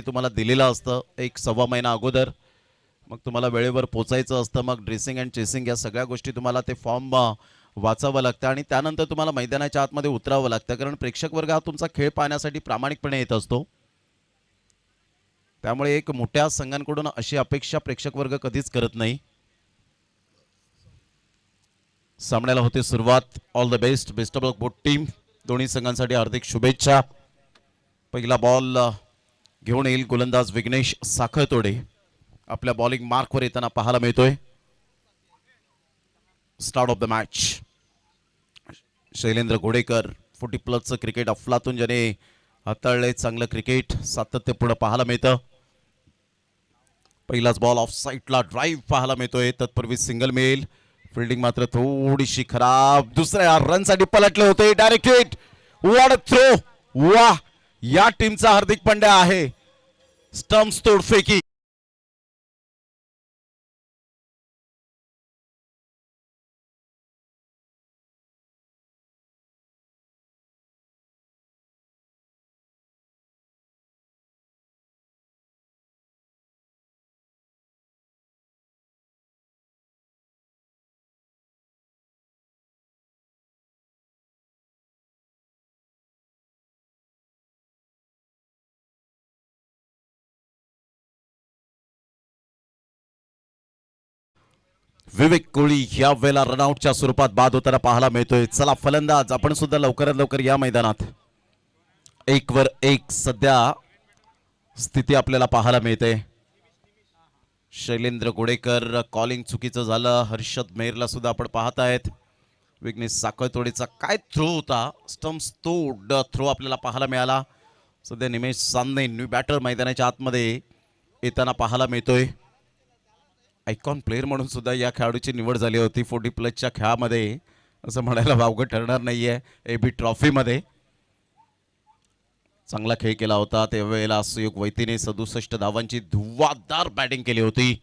तुम्हाला दिलेलं असतं एक सव्वा महिना अगोदर. मग तुम्हाला वेळेवर पोचायचं असतं. मग ड्रेसिंग अँड चेसिंग या सगळ्या गोष्टी तुम्हाला ते फॉर्म वाचावं लागतं आणि त्यानंतर तुम्हाला मैदानाच्या आतमध्ये उतरावं लागतं, कारण प्रेक्षक वर्ग हा तुमचा खेळ पाहण्यासाठी प्रामाणिकपणे येत असतो. त्यामुळे एक मोठ्या संघांकडून अशी अपेक्षा प्रेक्षक वर्ग कधीच करत नाही. सामन्याला होते सुरुवात. All the best, best of luck both team. दोन्ही संघांसाठी हार्दिक शुभेच्छा. पहिला बॉल घेऊन येईल गोलंदाज विघ्नेश साखळतोडे. आपल्या बॉलिंग मार्कवर येताना पाहायला मिळतोय. Start of the match. Shailendra Ghodekar 40+ cricket अफलातून ज्याने हाताळले चांगलं क्रिकेट सातत्यपूर्ण पाहायला मिळतं. पहिलाच बॉल ऑफ साईडला ड्राईव्ह पाहायला मिळतोय. तत्पूर्वी सिंगल मिळेल. फिल्डिंग मात्र थोडीशी खराब. दुसऱ्या रनसाठी पलटले होते. Direct hit. What a throw. वाह, या टीमचा हार्दिक पांड्या आहे. स्टम्प्स तोडफेकी. विवेक कोहली या वेळेला रनआउटच्या स्वरूपात बाद होताना पाहायला मिळतोय. चला फलंदाज आपण सुद्धा लवकरात लवकर या मैदानात. 1-1 सध्या स्थिती आपल्याला पाहायला मिळते. शैलेंद्र गोडेकर कॉलिंग चुकीचं झालं. हर्षद मेहरला सुद्धा आपण पाहत आहेत. विघ्नेश साखळतोडेचा काय थ्रो होता. स्टम्प्स तोड थ्रो आपल्याला पाहायला मिळाला. सध्या निमेश सामने न्यू बॅटर मैदानाच्या आतमध्ये येताना पाहायला मिळतोय. आयकॉन प्लेअर म्हणून सुद्धा या खेळाडूची निवड झाली होती 40+ खेळामध्ये, असं म्हणायला वावगं ठरणार नाहीये. एबी ट्रॉफीमध्ये चांगला खेळ केला होता. त्यावेळेला सुयोग वैतीने 67 धावांची धुव्वाधार बॅटिंग केली होती.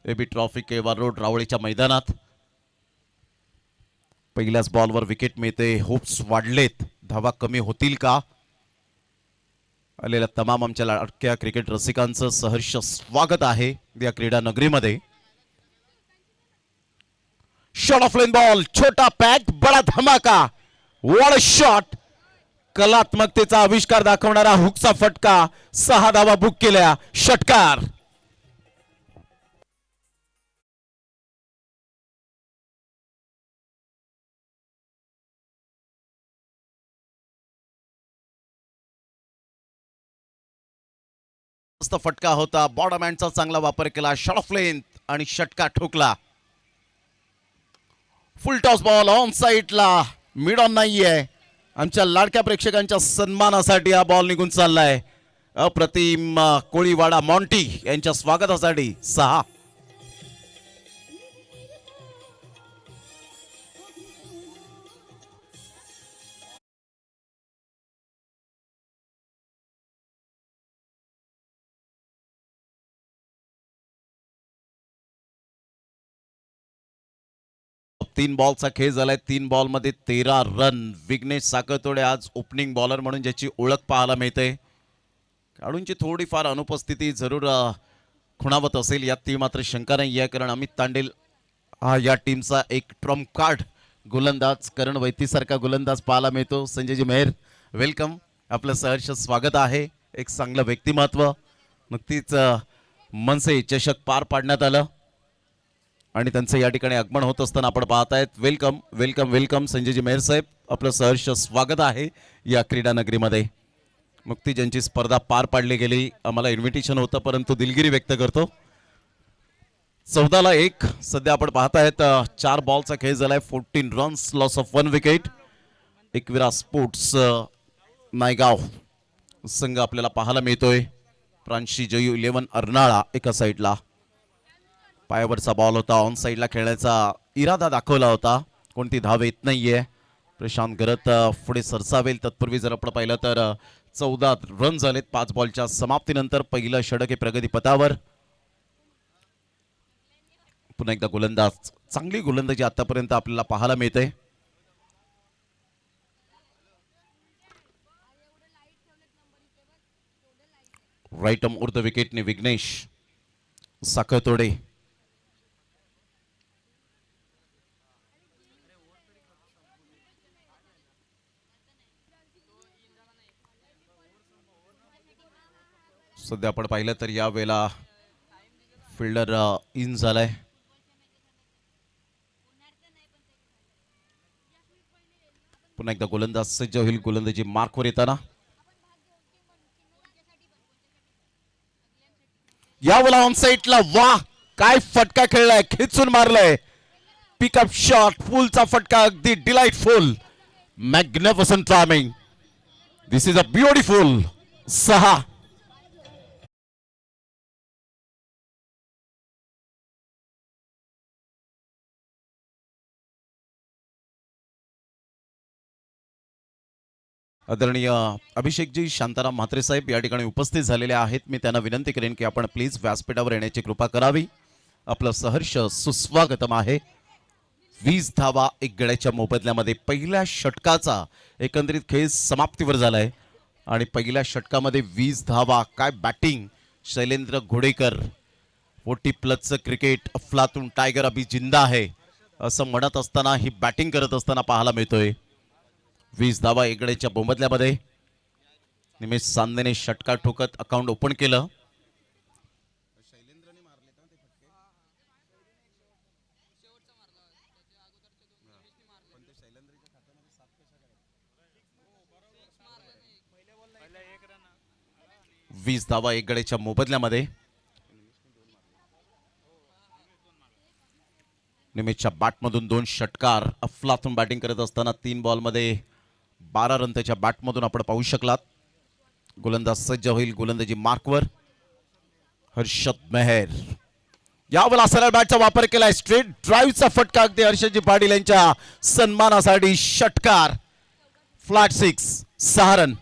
एबी ट्रॉफी केवार रोड रावळीच्या मैदानात. पहिल्याच बॉलवर विकेट मिळते. होप्स वाढलेत. धावा कमी होतील का? आलेल्या तमाम आमच्या लाडक्या क्रिकेट रसिकांचं सहर्ष स्वागत आहे या क्रीडा नगरीमध्ये. Shot off lane ball. छोटा पॅक बडा धमाका. What a shot. कलात्मकतेचा आविष्कार दाखवणारा हुकचा फटका. 6 धावा बुक केल्या. षटकार. फटका होता. बॉर्डरमॅनचा चांगला वापर केला. शॉट ऑफ लेंथ आणि षटकार ठोकला. फुल टॉस बॉल ऑन साईडला. मिड ऑन नाहीये. आमच्या लाडक्या प्रेक्षकांच्या सन्मानासाठी हा बॉल निघून चाललाय. अप्रतिम कोळीवाडा मॉन्टी यांच्या स्वागतासाठी 6. तीन बॉलचा खेळ झालाय. 3 बॉलमध्ये 13 रन. विघ्नेश साखळतोडे आज ओपनिंग बॉलर म्हणून ज्याची ओळख पाहायला मिळते. खेळाडूंची थोडीफार अनुपस्थिती जरूर खुणावत असेल यात ती मात्र शंका नाही आहे, कारण अमित तांडेल हा या टीमचा एक ट्रम्प कार्ड गोलंदाज, करण वैतीसारखा गोलंदाज पाहायला मिळतो. संजयजी मेहर वेलकम, आपलं सहर्ष स्वागत आहे. एक चांगलं व्यक्तिमत्व. नुकतीच मनसे चषक पार पाडण्यात आलं आणि त्यांचं या ठिकाणी आगमन होत असताना आपण पाहतायत. Welcome welcome welcome Sanjayji Mehar साहेब, आपलं सहर्ष स्वागत आहे या क्रीडा नगरीमध्ये. नुकती ज्यांची स्पर्धा पार पाडली गेली, आम्हाला इन्व्हिटेशन होतं परंतु दिलगिरी व्यक्त करतो. 14-1 सध्या आपण पाहतायत. 4 बॉलचा खेळ झालाय. 14 runs, loss of 1 wicket. Ekvira sports Naigaon संघ आपल्याला पाहायला मिळतोय. प्रांशी जयू 11 अर्नाळा एका साईडला. पायावरचा बॉल होता. ऑन साईडला खेळण्याचा इरादा दाखवला होता. कोणती धाव येत नाहीये. प्रशांत गरत पुढे सरसावेल तत्पूर्वी जर आपण पाहिलं तर 14 रन झालेत 5 बॉलच्या समाप्तीनंतर. पहिलं षटक हे प्रगतीपथावर. पुन्हा एकदा गोलंदाज, चांगली गोलंदाजी आतापर्यंत आपल्याला पाहायला मिळते. राईट आर्म ऊर्ध्व विकेटने विघ्नेश साखळतोडे. सध्या आपण पाहिलं तर या वेळेला फिल्डर इन झालाय. पुन्हा एकदा गोलंदाज सज्ज होईल गोलंदाजी मार्कवर येताना. यावेळेला ऑन साईडला वा काय फटका खेळलाय, खेचून मारलाय. पिकअप शॉट फुलचा फटका, अगदी delightful, magnificent timing. This is a beautiful 6. आदरणीय अभिषेकजी शांताराम म्हात्रे साहेब या ठिकाणी उपस्थित झालेले आहेत. मी त्यांना विनंती करेन की आपण प्लीज व्यासपीठावर येण्याची कृपा करावी. आपलं सहर्ष सुस्वागतम आहे. 20 धावा 1 गड्याच्या मोबदल्यामध्ये पहिल्या षटकाचा एकंदरीत खेळ समाप्तीवर झालाय आणि पहिल्या षटकामध्ये 20 धावा. काय बॅटिंग शैलेंद्र घोडेकर. 40+ क्रिकेट अफलातून टायगर अभि जिंदा आहे असं म्हणत असताना ही बॅटिंग करत असताना पाहायला मिळतोय. 20 धावा 1 गड्याच्या मोबदल्यामध्ये निमेश सांदेने षटकार ठोकत अकाउंट ओपन केलं. वीस धावा 1 गड्याच्या मोबदल्यामध्ये निमेशच्या बॅटमधून 2 षटकार. अफलातून बॅटिंग करत असताना 3 बॉलमध्ये 12 रन त्याच्या बॅटमधून आपण पाहू शकलात. गोलंदाज सज्ज होईल गोलंदाजी मार्कवर. हर्षद मेहर यावेळेला सरळ बॅटचा वापर केलाय. स्ट्रेट ड्राईव्हचा फटका, अगदी हर्षदजी पाटील यांच्या सन्मानासाठी षटकार. Flat 6, 6 run.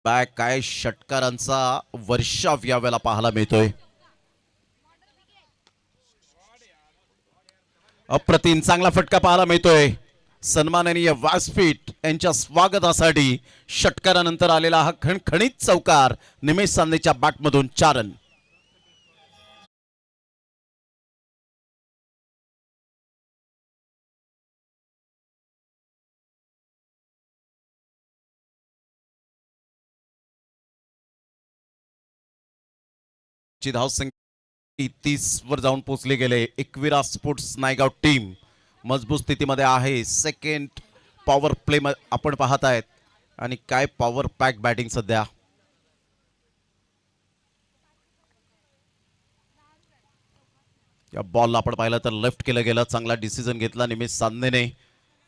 बॅक काय षटकारांचा वर्षाव यावेळेला पाहायला मिळतोय. अप्रतिम चांगला फटका पाहायला मिळतोय. सन्माननीय व्यासपीठ यांच्या स्वागतासाठी षटकारानंतर आलेला हा खणखणीत चौकार निमेश सांदेच्या बॅटमधून 4 रन. धाव संख्या 30 वर जाऊन पोहोचले गेले. एकविरा स्पोर्ट्स नायगाव टीम मजबूत स्थितीमध्ये आहे. सेकंड पॉवर प्ले आपण पाहत आहेत आणि काय पॉवर पॅक बॅटिंग सध्या. या बॉलला आपण पाहिलं तर लेफ्ट केलं गेलं. चांगला डिसिजन घेतला निमेश सांदेने.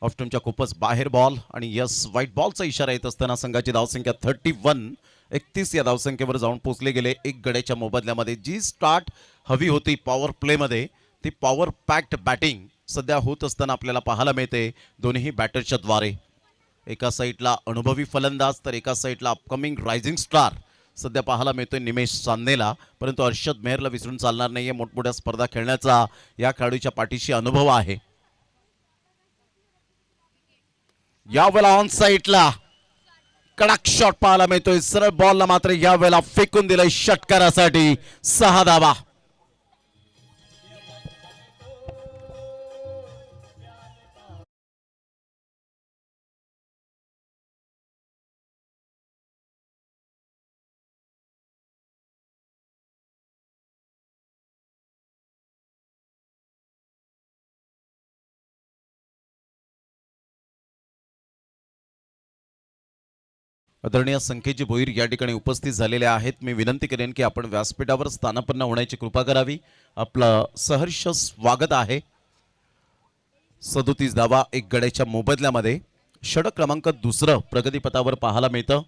ऑफ्टमच्या खूपच बाहेर बॉल आणि यस व्हाईट बॉलचा इशारा येत असताना संघाची धावसंख्या 31 या धावसंख्येवर जाऊन पोहोचले गेले. 1 गड्याच्या मोबदल्यामध्ये जी स्टार्ट हवी होती पॉवर प्लेमध्ये ती पॉवर पॅक्ड बॅटिंग सध्या होत असताना आपल्याला पाहायला मिळते दोन्ही बॅटरच्या द्वारे. एका साईडला अनुभवी फलंदाज तर एका साईडला अपकमिंग रायझिंग स्टार सध्या पाहायला मिळतोय निमेश सांदेला. परंतु हर्षद मेहरला विसरून चालणार नाहीये. मोठमोठ्या स्पर्धा खेळण्याचा या खेळाडूच्या पाठीशी अनुभव आहे. यावेळेला ऑन साईडला कडक शॉट पाहायला मिळतोय. सरळ बॉलला मात्र यावेळेला फेकून दिलंय षटकारासाठी. 6 धावा. आदरणीय संकेतजी भोईर या ठिकाणी उपस्थित झालेले आहेत. मी विनंती करेन की आपण व्यासपीठावर स्थानापन्न होण्याची कृपा करावी. आपलं सहर्ष स्वागत आहे. 37 धावा 1 गड्याच्या मोबदल्यामध्ये षटक क्रमांक 2 प्रगतीपथावर पाहायला मिळतं.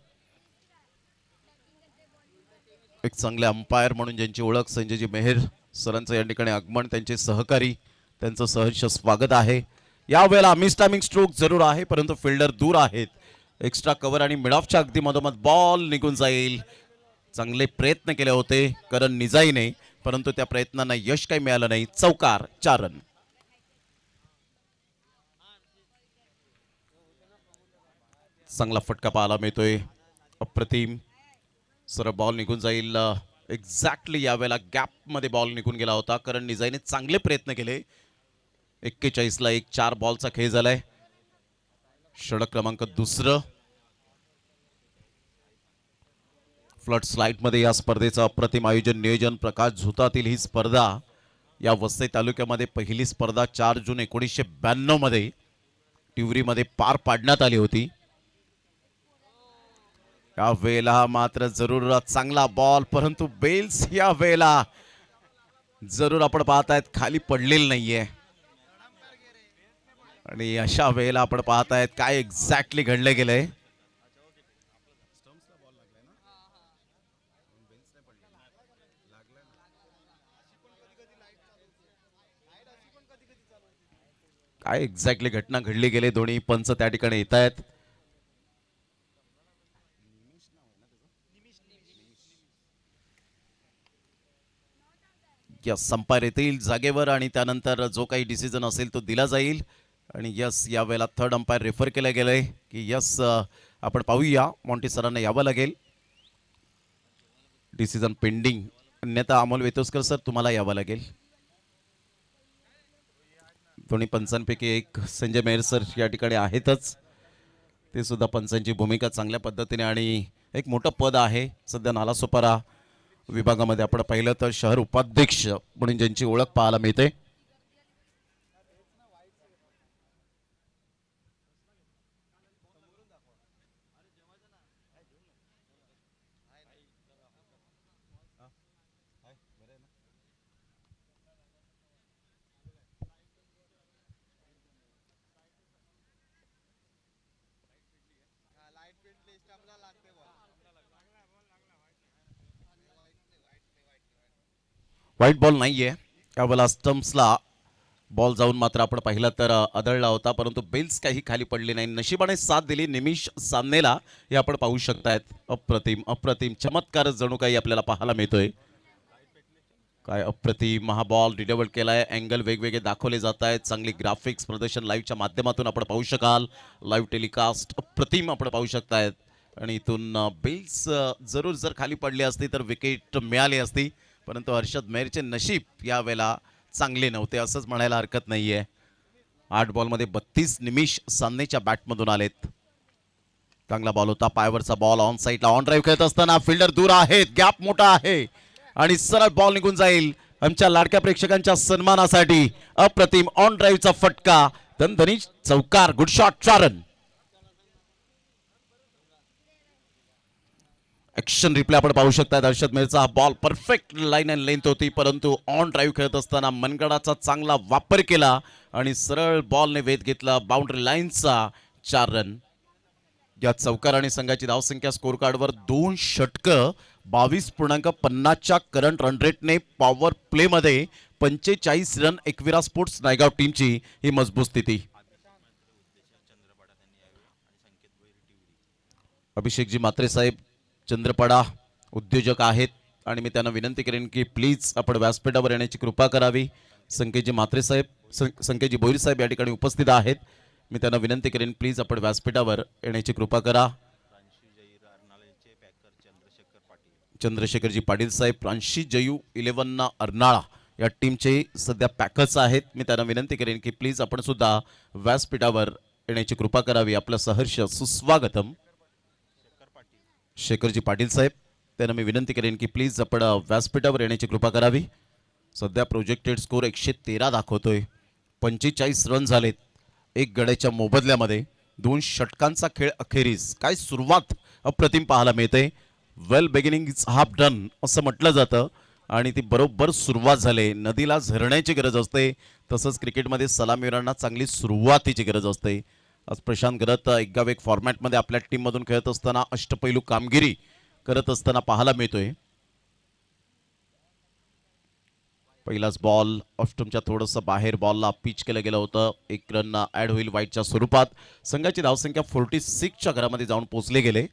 एक चांगले अंपायर म्हणून ज्यांची ओळख संजयजी मेहर सरांचं या ठिकाणी आगमन, त्यांचे सहकारी त्यांचं सहर्ष स्वागत आहे. यावेळेला मिस टायमिंग स्ट्रोक जरूर आहे, परंतु फिल्डर दूर आहेत. एक्स्ट्रा कव्हर आणि मिड ऑफच्या अगदी मधोमध बॉल निघून जाईल. चांगले प्रयत्न केले होते करण निजाईने, परंतु त्या प्रयत्नांना यश काही मिळालं नाही. चौकार, 4 रन. चांगला फटका पाहायला मिळतोय. अप्रतिम. सरळ बॉल निघून जाईल. एक्झॅक्टली यावेळेला गॅप मध्ये बॉल निघून गेला होता. करण निजाईने चांगले प्रयत्न केले. 41 ला 4 बॉलचा खेळ झालाय. षटक क्रमांक 2. फ्लड स्लाइड मध्ये या स्पर्धेचं अप्रतिम आयोजन नियोजन. प्रकाश झुतातील ही स्पर्धा या वसई तालुक्यामध्ये पहिली स्पर्धा 4 जून 1992 मध्ये टिवरीमध्ये पार पाडण्यात आली होती. या वेळेला मात्र जरूर चांगला बॉल, परंतु बेल्स या वेळेला जरूर आपण पाहतायत खाली पडलेली नाहीये. आणि अशा वेळेला आपण पाहतायत काय एक्झॅक्टली घडले गेलंय. काय एक्झॅक्टली घटना घडली गेली. दोन्ही पंच त्या ठिकाणी येत आहेत. यस, संपायर येतील जागेवर आणि त्यानंतर जो काही डिसिजन असेल तो दिला जाईल. आणि यस, यावेळेला थर्ड अंपायर रेफर केलं गेलंय की यस आपण पाहूया, मॉन्टी सरांना यावं लागेल. Decision pending. अन्यथा अमोल वेतोस्कर सर तुम्हाला यावं लागेल. दोन्ही पंचांपैकी एक संजय मेहर सर या ठिकाणी आहेतच. ते सुद्धा पंचांची भूमिका चांगल्या पद्धतीने, आणि एक मोठं पद आहे सध्या नालासोपारा विभागामध्ये. आपण पाहिलं तर शहर उपाध्यक्ष म्हणून ज्यांची ओळख पाहायला मिळते. व्हाईट बॉल नाहीये यावेळेला. स्टम्प्सला बॉल जाऊन मात्र आपण पाहिलं तर आदळला होता, परंतु बेल्स काही खाली पडले नाही. नशिबाने साथ दिली निमिष सामनेला, हे आपण पाहू शकतायत. अप्रतिम अप्रतिम चमत्कार जणू काही आपल्याला पाहायला मिळतोय. काय अप्रतिम हा बॉल रिडेबल केलाय. अँगल वेगवेगळे दाखवले जात आहेत. चांगली ग्राफिक्स प्रदर्शन लाईव्हच्या माध्यमातून आपण पाहू शकाल. लाईव्ह टेलिकास्ट अप्रतिम आपण पाहू शकतायत. आणि इथून बेल्स जरूर जर खाली पडली असती तर विकेट मिळाली असती, परंतु हर्षद मेहरचे नशीब यावेळेला चांगले नव्हते असंच म्हणायला हरकत नाहीये. 8 बॉलमध्ये 32 निमिष सामनेच्या बॅटमधून आलेत. चांगला बॉल होता, पायावरचा बॉल ऑन साईडला. ऑन ड्राईव्ह खेळत असताना फिल्डर दूर आहेत, गॅप मोठा आहे आणि सरळ बॉल निघून जाईल. आमच्या लाडक्या प्रेक्षकांच्या सन्मानासाठी अप्रतिम ऑन ड्राईव्हचा फटका. दणदणीत चौकार. Good shot, 4 run. Action replay आपण पाहू शकता. हर्षद मेहरचा हा ball perfect line and length होती, परंतु ऑन ड्राईव्ह खेळत असताना मनगडाचा चांगला वापर केला आणि सरळ बॉलने वेध घेतला बाउंड्री लाईनचा. 4 रन. या चौकाराने संघाची धावसंख्या स्कोर कार्डवर 2 षटकं 22.50च्या करंट रन रेटने पॉवर प्ले मध्ये 45 रन. एकविरा स्पोर्ट्स नायगाव टीमची ही मजबूत स्थिती. अभिषेकजी म्हात्रे साहेब चंद्रपडा उद्योजक आहेत आणि मी त्यांना विनंती करेन की प्लीज आपण व्यासपीठावर येण्याची कृपा करावी. संकेतजी म्हात्रे साहेब, संकेतजी भोईर साहेब या ठिकाणी उपस्थित आहेत. मी त्यांना विनंती करेन प्लीज आपण व्यासपीठावर येण्याची कृपा करा. चंद्रशेखरजी पाटील साहेब प्रांशी जयू 11 अर्नाळा या टीमचे सध्या पॅकर्स आहेत. मी त्यांना विनंती करेन की प्लीज आपण सुद्धा व्यासपीठावर येण्याची कृपा करावी. आपलं सहर्ष सुस्वागतम. शेखरजी पाटील साहेब, त्यांना मी विनंती करेन की प्लीज आपण व्यासपीठावर येण्याची कृपा करावी. सध्या प्रोजेक्टेड स्कोर 113 दाखवतोय. 45 रन झालेत 1 गड्याच्या मोबदल्यामध्ये. 2 षटकांचा खेळ अखेरीस. काय सुरुवात अप्रतिम पाहायला मिळते. वेल बिगिनिंग इज हाफ डन असं म्हटलं जातं आणि ती बरोबर सुरुवात झाली. नदीला झरण्याची गरज असते, तसंच क्रिकेटमध्ये सलामीवीरांना चांगली सुरुवातीची गरज असते. आज प्रशांत गरत एक गाव एक फॉर्मॅटमध्ये आपल्या टीममधून खेळत असताना अष्टपैलू कामगिरी करत असताना पाहायला मिळतोय. पहिलाच बॉल ऑफस्टमच्या थोडंसं बाहेर बॉलला पिच केलं गेलं होतं. एक रन ॲड होईल वाईटच्या स्वरूपात. संघाची धावसंख्या 46च्या घरामध्ये जाऊन पोहोचले गेले.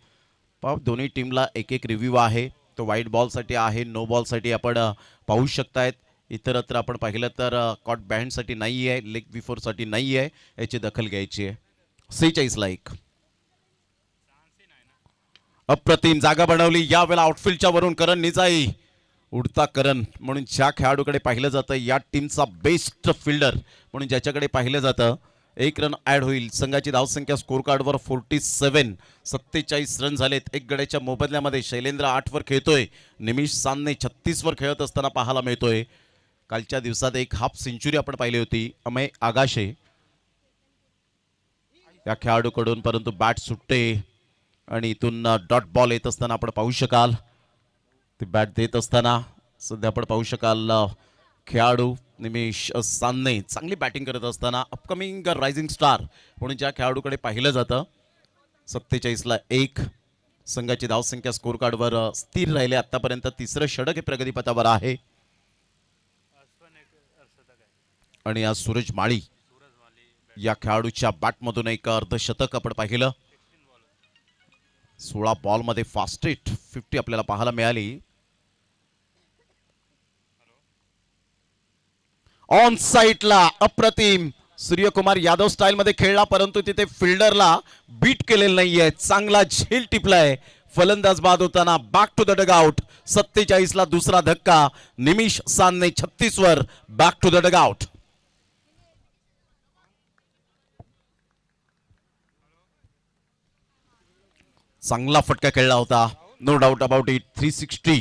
दोन्ही टीमला एक एक रिव्ह्यू आहे. तो व्हाईट बॉलसाठी आहे, नो बॉलसाठी आपण पाहू शकतायत. इतरत्र आपण पाहिलं तर कॉट बँडसाठी नाही आहे, लेग बिफोरसाठी नाही आहे, याची दखल घ्यायची आहे. 46ला 1. अप्रतिम जागा बनवली यावेळेला आउटफील्डच्या वरून करण निजाई. उडता करण म्हणून ज्या खेळाडूकडे पाहिलं जातं, या टीमचा बेस्ट फिल्डर म्हणून ज्याच्याकडे पाहिलं जातं, एक रन ॲड होईल. संघाची धावसंख्या स्कोर कार्डवर 47 रन झालेत. एक गड्याच्या मोबदल्यामध्ये शैलेंद्र 8 वर खेळतोय. निमिष सानने 36 वर खेळत असताना पाहायला मिळतोय. कालच्या दिवसात एक हाफ सेंचुरी आपण पाहिली होती अमय आगाशे या खेळाडूकडून, परंतु बॅट सुटते आणि इथून डॉट बॉल येत असताना आपण पाहू शकाल. ती बॅट देत असताना सध्या आपण पाहू शकाल खेळाडू निमिष सानने चांगली बॅटिंग करत असताना अपकमिंग रायझिंग स्टार म्हणून ज्या खेळाडूकडे पाहिलं जातं. 47ला 1. संघाची धावसंख्या स्कोर कार्डवर स्थिर राहिले. आतापर्यंत तिसरं षटक हे प्रगतीपथावर आहे. आणि आज सूरज माळी या खेळाडूच्या बॅटमधून एक अर्धशतक आपण पाहिलं. 16 बॉलमध्ये फास्टेस्ट 50 आपल्याला पाहायला मिळाली. ऑन साईडला अप्रतिम सूर्यकुमार यादव स्टाईल मध्ये खेळला, परंतु तिथे फिल्डरला बीट केलेलं नाहीये. चांगला झेल टिपलाय फलंदाज बाद होताना. Back to the dugout. 47ला दुसरा धक्का. निमिष सानने 36 वर बॅक टू द डगआउट. चांगला फटका खेळला होता, नो डाऊट अबाउट इट. 360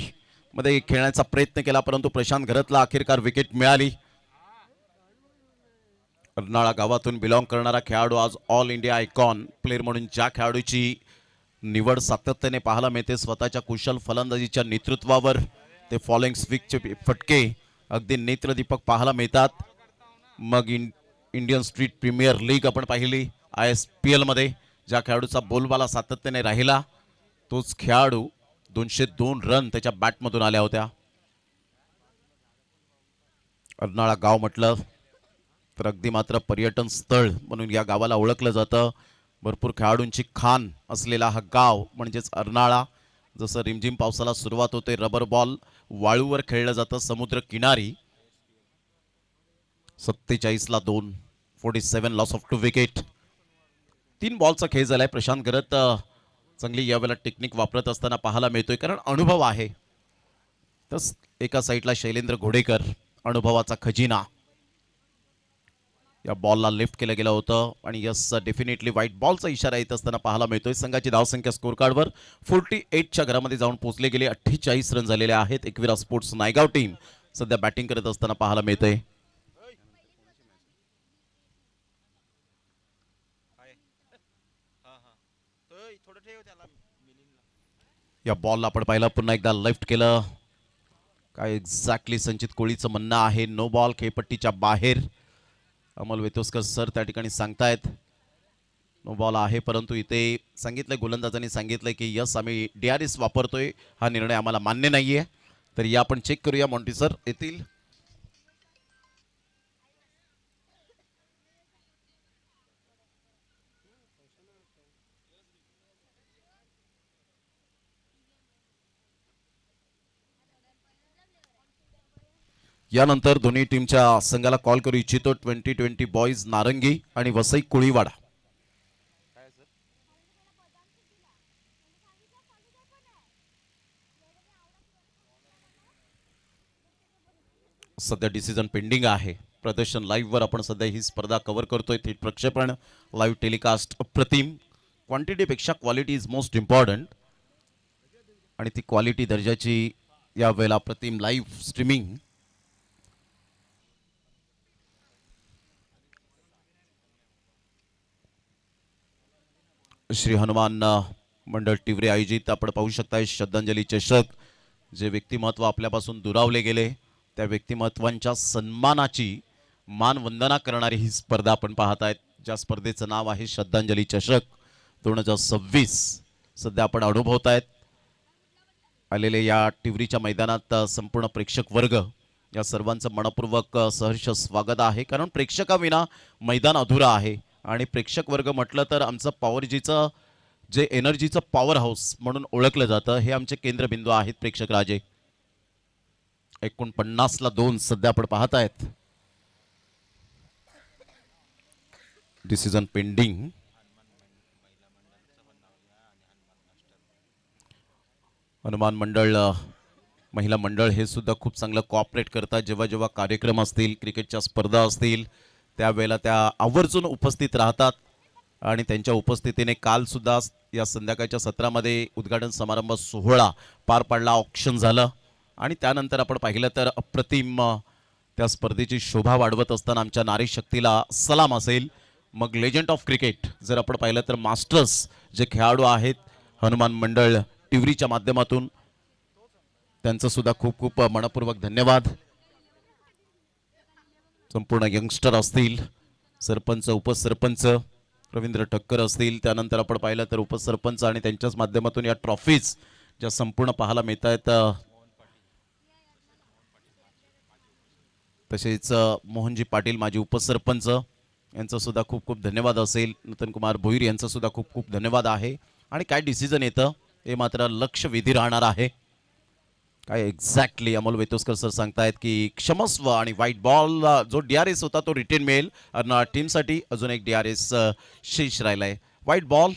मध्ये खेळण्याचा प्रयत्न केला, परंतु प्रशांत घरतला अखेरकार विकेट मिळाली. अर्नाळा गावातून बिलॉंग करणारा खेळाडू आज ऑल इंडिया आयकॉन प्लेअर म्हणून ज्या खेळाडूची निवड सातत्याने पाहायला मिळते, स्वतःच्या कुशल फलंदाजीच्या नेतृत्वावर ते फॉलोइंग स्विकचे फटके अगदी नेत्रदीपक पाहायला मिळतात. मग इंडियन स्ट्रीट प्रीमियर लीग आपण पाहिली, ISPL मध्ये ज्या खेळाडूचा बोलबाला सातत्याने राहिला, तोच खेळाडू 202 रन त्याच्या बॅटमधून आल्या होत्या. अर्नाळा गाव म्हटलं तर अगदी मात्र पर्यटन स्थळ म्हणून या गावाला ओळखलं जातं. भरपूर खेळाडूंची खाण असलेला हा गाव म्हणजेच अर्नाळा. जसं रिमझिम पावसाला सुरुवात होते, रबर बॉल वाळूवर खेळलं जातं समुद्र किनारी. 47ला 2. 47 लॉस ऑफ 2 विकेट. 3 बॉलचा खेळ झालाय. प्रशांत घरत चांगली यावेळेला टेक्निक वापरत असताना पाहायला मिळतोय, कारण अनुभव आहे. तस एका साईडला शैलेंद्र घोडेकर, अनुभवाचा खजिना. या बॉलला लिफ्ट केलं गेलं होतं आणि यस डेफिनेटली व्हाईट बॉलचा इशारा येत असताना पाहायला मिळतोय. संघाची धावसंख्या स्कोर कार्डवर 48च्या घरामध्ये जाऊन पोहोचले गेले. 48 रन झालेले आहेत. एकविरा स्पोर्ट्स नायगाव टीम सध्या बॅटिंग करत असताना पाहायला मिळतंय. या बॉलला आपण पाहिलं, पुन्हा एकदा लेफ्ट केलं. काय एक्झॅक्टली संचित कोळीचं म्हणणं आहे, नो बॉल, खेळपट्टीच्या बाहेर. अमोल वेतोस्कर सर त्या ठिकाणी सांगतायत नो बॉल आहे, परंतु इथे सांगितलंय, गोलंदाजांनी सांगितलंय की यस आम्ही DRS वापरतोय, हा निर्णय आम्हाला मान्य नाहीये. तर या आपण चेक करूया मॉन्टी सर येतील. यानंतर दोन्ही टीमच्या संघाला कॉल करू इच्छितो. 2020 बॉईज नारंगी आणि वसई कुळीवाडा. सध्या डिसिजन पेंडिंग आहे. प्रदर्शन लाईव्ह वर आपण सध्या ही स्पर्धा कव्हर करतोय. थेट प्रक्षेपण, लाईव्ह टेलिकास्ट अप्रतिम. क्वांटिटीपेक्षा क्वालिटी इज मोस्ट इम्पॉर्टंट आणि ती क्वालिटी दर्जाची या वेळेला अप्रतिम लाईव्ह स्ट्रीमिंग. श्री हनुमान मंडळ टिवरे आयोजित आपण पाहू शकताय श्रद्धांजली चषक. जे व्यक्तिमत्व आपल्यापासून दुरावले गेले त्या व्यक्तिमत्वांच्या सन्मानाची मानवंदना करणारी ही स्पर्धा आपण पाहतायत. ज्या स्पर्धेचं नाव आहे श्रद्धांजली चषक 2026. सध्या आपण अनुभवतायत आलेले या टिवरीच्या मैदानात संपूर्ण प्रेक्षक वर्ग या सर्वांचं मनपूर्वक सहर्ष स्वागत आहे, कारण प्रेक्षकाविना मैदान अधुरा आहे आणि प्रेक्षक वर्ग म्हटलं तर आमचं पॉवरजीचं जे एनर्जीचं पॉवर हाऊस म्हणून ओळखलं जातं, हे आमचे केंद्रबिंदू आहेत प्रेक्षक राजे. 49ला 2 सध्या आपण पाहत आहेत. Decision pending. हनुमान मंडळ महिला मंडळ हे सुद्धा खूप चांगलं कोऑपरेट करतात. जेव्हा जेव्हा कार्यक्रम असतील, क्रिकेटच्या स्पर्धा असतील, त्यावेळेला त्या आवर्जून उपस्थित राहतात आणि त्यांच्या उपस्थितीने काल सुद्धा या संध्याकाळच्या सत्रामध्ये उद्घाटन समारंभ सोहळा पार पडला, ऑक्शन झालं आणि त्यानंतर आपण पाहिलं तर अप्रतिम त्या स्पर्धेची शोभा वाढवत असताना आमच्या नारी शक्तीला सलाम असेल. मग लेजंड ऑफ क्रिकेट जर आपण पाहिलं तर मास्टर्स जे खेळाडू आहेत हनुमान मंडळ टिवरीच्या माध्यमातून, त्यांचं सुद्धा खूप खूप मनपूर्वक धन्यवाद. संपूर्ण यंगस्टर असतील, सरपंच उपसरपंच रवींद्र ठक्कर असतील, त्यानंतर आपण पाहिलं तर उपसरपंच आणि त्यांच्याच माध्यमातून या ट्रॉफीज ज्या संपूर्ण पाहायला मिळत आहेत, तसेच मोहनजी पाटील माजी उपसरपंच यांचा सुद्धा खूप खूप धन्यवाद असेल. नूतन कुमार भोईर यांचा सुद्धा खूप खूप धन्यवाद आहे. आणि काय डिसिजन येतं हे मात्र लक्षवेधी राहणार आहे. काय एक्झॅक्टली अमोल वेतोस्कर सर सांगतायत की क्षमस्व आणि व्हाईट बॉल जो DRS होता तो रिटर्न मिळेल. टीमसाठी अजून एक DRS शेष राहिलाय. व्हाईट बॉल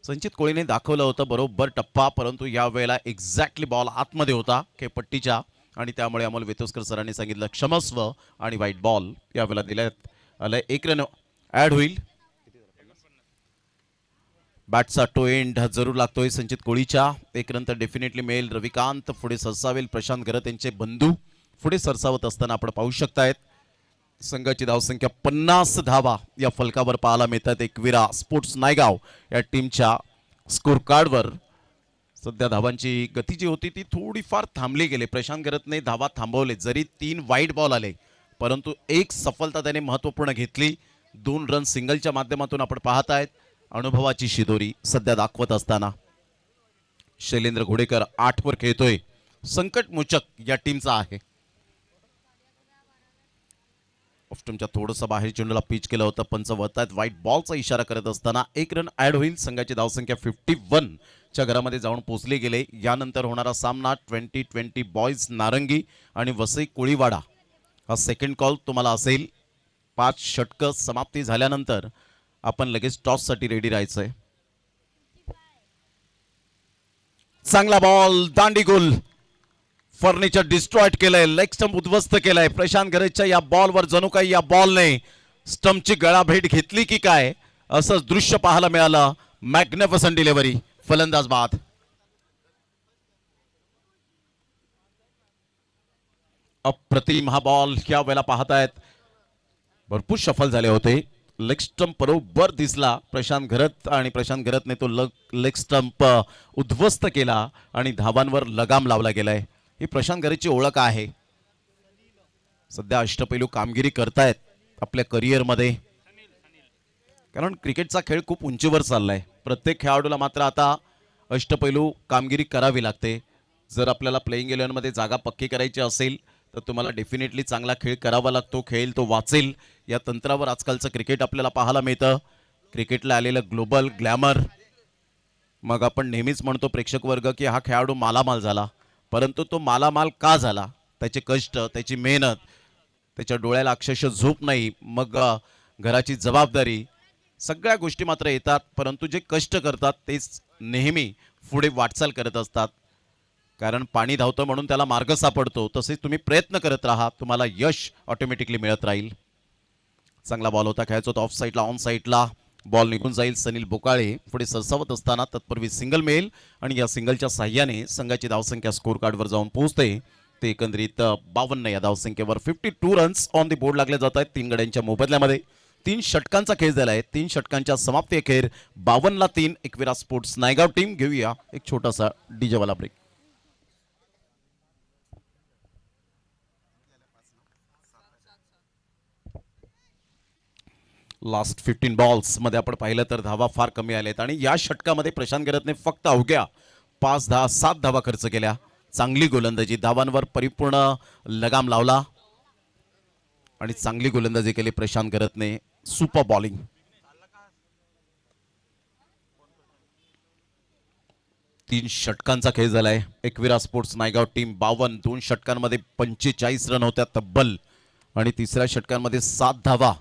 संचित कोळीने दाखवलं होतं बरोबर टप्पा, परंतु यावेळेला एक्झॅक्टली बॉल आतमध्ये होता खेळपट्टीच्या आणि त्यामुळे अमोल वेतोस्कर सरांनी सांगितलं क्षमस्व आणि व्हाईट बॉल यावेळेला दिल्यात आलं. 1 रन ॲड होईल. बॅटचा टो एंड जरूर लागतोय संचित कोळीच्या. 1 रन तर डेफिनेटली मिळेल. रविकांत पुढे सरसावेल. प्रशांत गरत यांचे बंधू पुढे सरसावत असताना आपण पाहू शकतायत संघाची धावसंख्या 50 धावा या फलकावर पाहायला मिळतात. एकविरा स्पोर्ट्स नायगाव या टीमच्या स्कोर कार्डवर सध्या धावांची गती जी होती ती थोडीफार थांबली गेली. प्रशांत गरतने धावा थांबवले, जरी 3 वाईट बॉल आले परंतु एक सफलता त्याने महत्त्वपूर्ण घेतली. 2 रन सिंगलच्या माध्यमातून आपण पाहत आहेत. अनुभवाची शिदोरी सध्या दाखवत असताना शैलेंद्र घोडेकर 8 वर खेळतोय. संकटमोचक या टीमचा आहे. ऑफ्टमच्या थोडंसं बाहेर चेंडूला पिच केलं होतं. पंच वळतायत व्हाईट बॉलचा इशारा करत असताना 1 रन ॲड होईल. संघाची धावसंख्या 51 च्या घरामध्ये जाऊन पोहोचले गेले. यानंतर होणारा सामना 20-20 बॉयज नारंगी आणि वसई कोळीवाडा हा सेकंड कॉल तुम्हाला असेल. 5 षटकं समाप्ती झाल्यानंतर आपण लगेच टॉससाठी रेडी राहायचंय. चांगला बॉल, दांडी गोल, फर्निचर डिस्ट्रॉयड केलंय, लेग स्टंप उद्ध्वस्त केलाय. प्रशांत गरजच्या या बॉलवर जणू काही या बॉलने स्टंपची गळाभेट घेतली की काय असंच दृश्य पाहायला मिळालं. मॅग्निफिसंट डिलिव्हरी, फलंदाज बाद. अप्रतिम हा बॉल या वेळेला पाहतायत. भरपूर सफल झाले होते. लेग स्टंप बरोबर दिसला प्रशांत गरत आणि प्रशांत गरतने तो लेग स्टंप उद्ध्वस्त केला आणि धावांवर लगाम लावला गेलाय. ही प्रशांत गरतची ओळख आहे. सध्या अष्टपैलू कामगिरी करतायत आपल्या करिअरमध्ये, कारण क्रिकेटचा खेळ खूप उंचीवर चाललाय. प्रत्येक खेळाडूला मात्र आता अष्टपैलू कामगिरी करावी लागते. जर आपल्याला प्लेइंग 11मध्ये जागा पक्की करायची असेल तर तुम्हाला डेफिनेटली चांगला खेळ करावा लागतो. खेळ तो वाचेल या तंत्रावर आजकालचं क्रिकेट आपल्याला पाहायला मिळतं. क्रिकेटला आलेलं ग्लोबल ग्लॅमर, मग आपण नेहमीच म्हणतो प्रेक्षक वर्ग की हा खेळाडू मालामाल झाला, परंतु तो मालामाल का झाला? त्याचे कष्ट, त्याची मेहनत, त्याच्या डोळ्याला अक्षरशः झोप नाही, मग घराची जबाबदारी, सगळ्या गोष्टी मात्र येतात. परंतु जे कष्ट करतात तेच नेहमी पुढे वाटचाल करत असतात. कारण पाणी धावतं म्हणून त्याला मार्ग सापडतो. तसेच तुम्ही प्रयत्न करत राहा, तुम्हाला यश ऑटोमॅटिकली मिळत राहील. चांगला बॉल होता, खेळायचा होता ऑफ साईडला. ऑन साईडला बॉल निघून जाईल. सनील बोकाळे पुढे सरसावत असताना तत्पूर्वी सिंगल मिळेल आणि या सिंगलच्या साह्याने संघाची धावसंख्या स्कोर कार्डवर जाऊन पोहोचते. ते एकंदरीत 52 या धावसंख्येवर 52 रन्स ऑन दी बोर्ड लागले जात आहेत. 3 गड्यांच्या मोबदल्यामध्ये 3 षटकांचा खेळ झाला आहे. 3 षटकांच्या समाप्ती अखेर 52ला 3 एकविरा स्पोर्ट्स नायगाव टीम. घेऊया एक छोटासा डीजेवाला ब्रेक. लास्ट 15 बॉल्स मध्ये आपण पाहिलं तर धावा फार कमी आल्यात आणि या षटकामध्ये प्रशांत गरतने फक्त अवघ्या 7 धावा खर्च केल्या. चांगली गोलंदाजी, धावांवर परिपूर्ण लगाम लावला. आणि चांगली गोलंदाजी केली प्रशांत गरतने. Super bowling. तीन षटकांचा खेळ झालाय. Ekvira sports Naigaon team 52, 2 षटकांमध्ये 45 run होत्या तब्बल आणि तिसऱ्या षटकांमध्ये 7 धावा.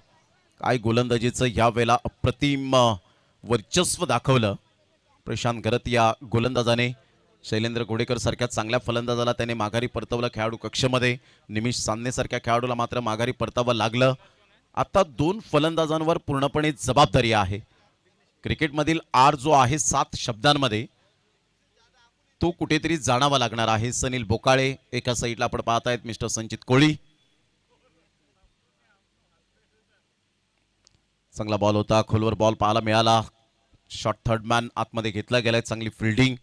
काय गोलंदाजीचं या वेळेला अप्रतिम वर्चस्व दाखवलं प्रशांत गरत या गोलंदाजाने. शैलेंद्र घोडेकर सारख्या चांगल्या फलंदाजाला त्याने माघारी परतवलं खेळाडू कक्षामध्ये. निमिष सामने सारख्या खेळाडूला मात्र माघारी परतावं लागलं. आता 2 फलंदाजांवर पूर्णपणे जबाबदारी आहे. क्रिकेटमधील आर जो आहे 7 शब्दांमध्ये तो कुठेतरी जाणावा लागणार आहे. सनील बोकाळे एका साईडला आपण पाहत आहेत, मिस्टर संचित कोळी. चांगला बॉल होता, खोलवर बॉल पाहायला मिळाला. शॉट थर्ड मॅन आतमध्ये घेतला गेलाय. चांगली फिल्डिंग,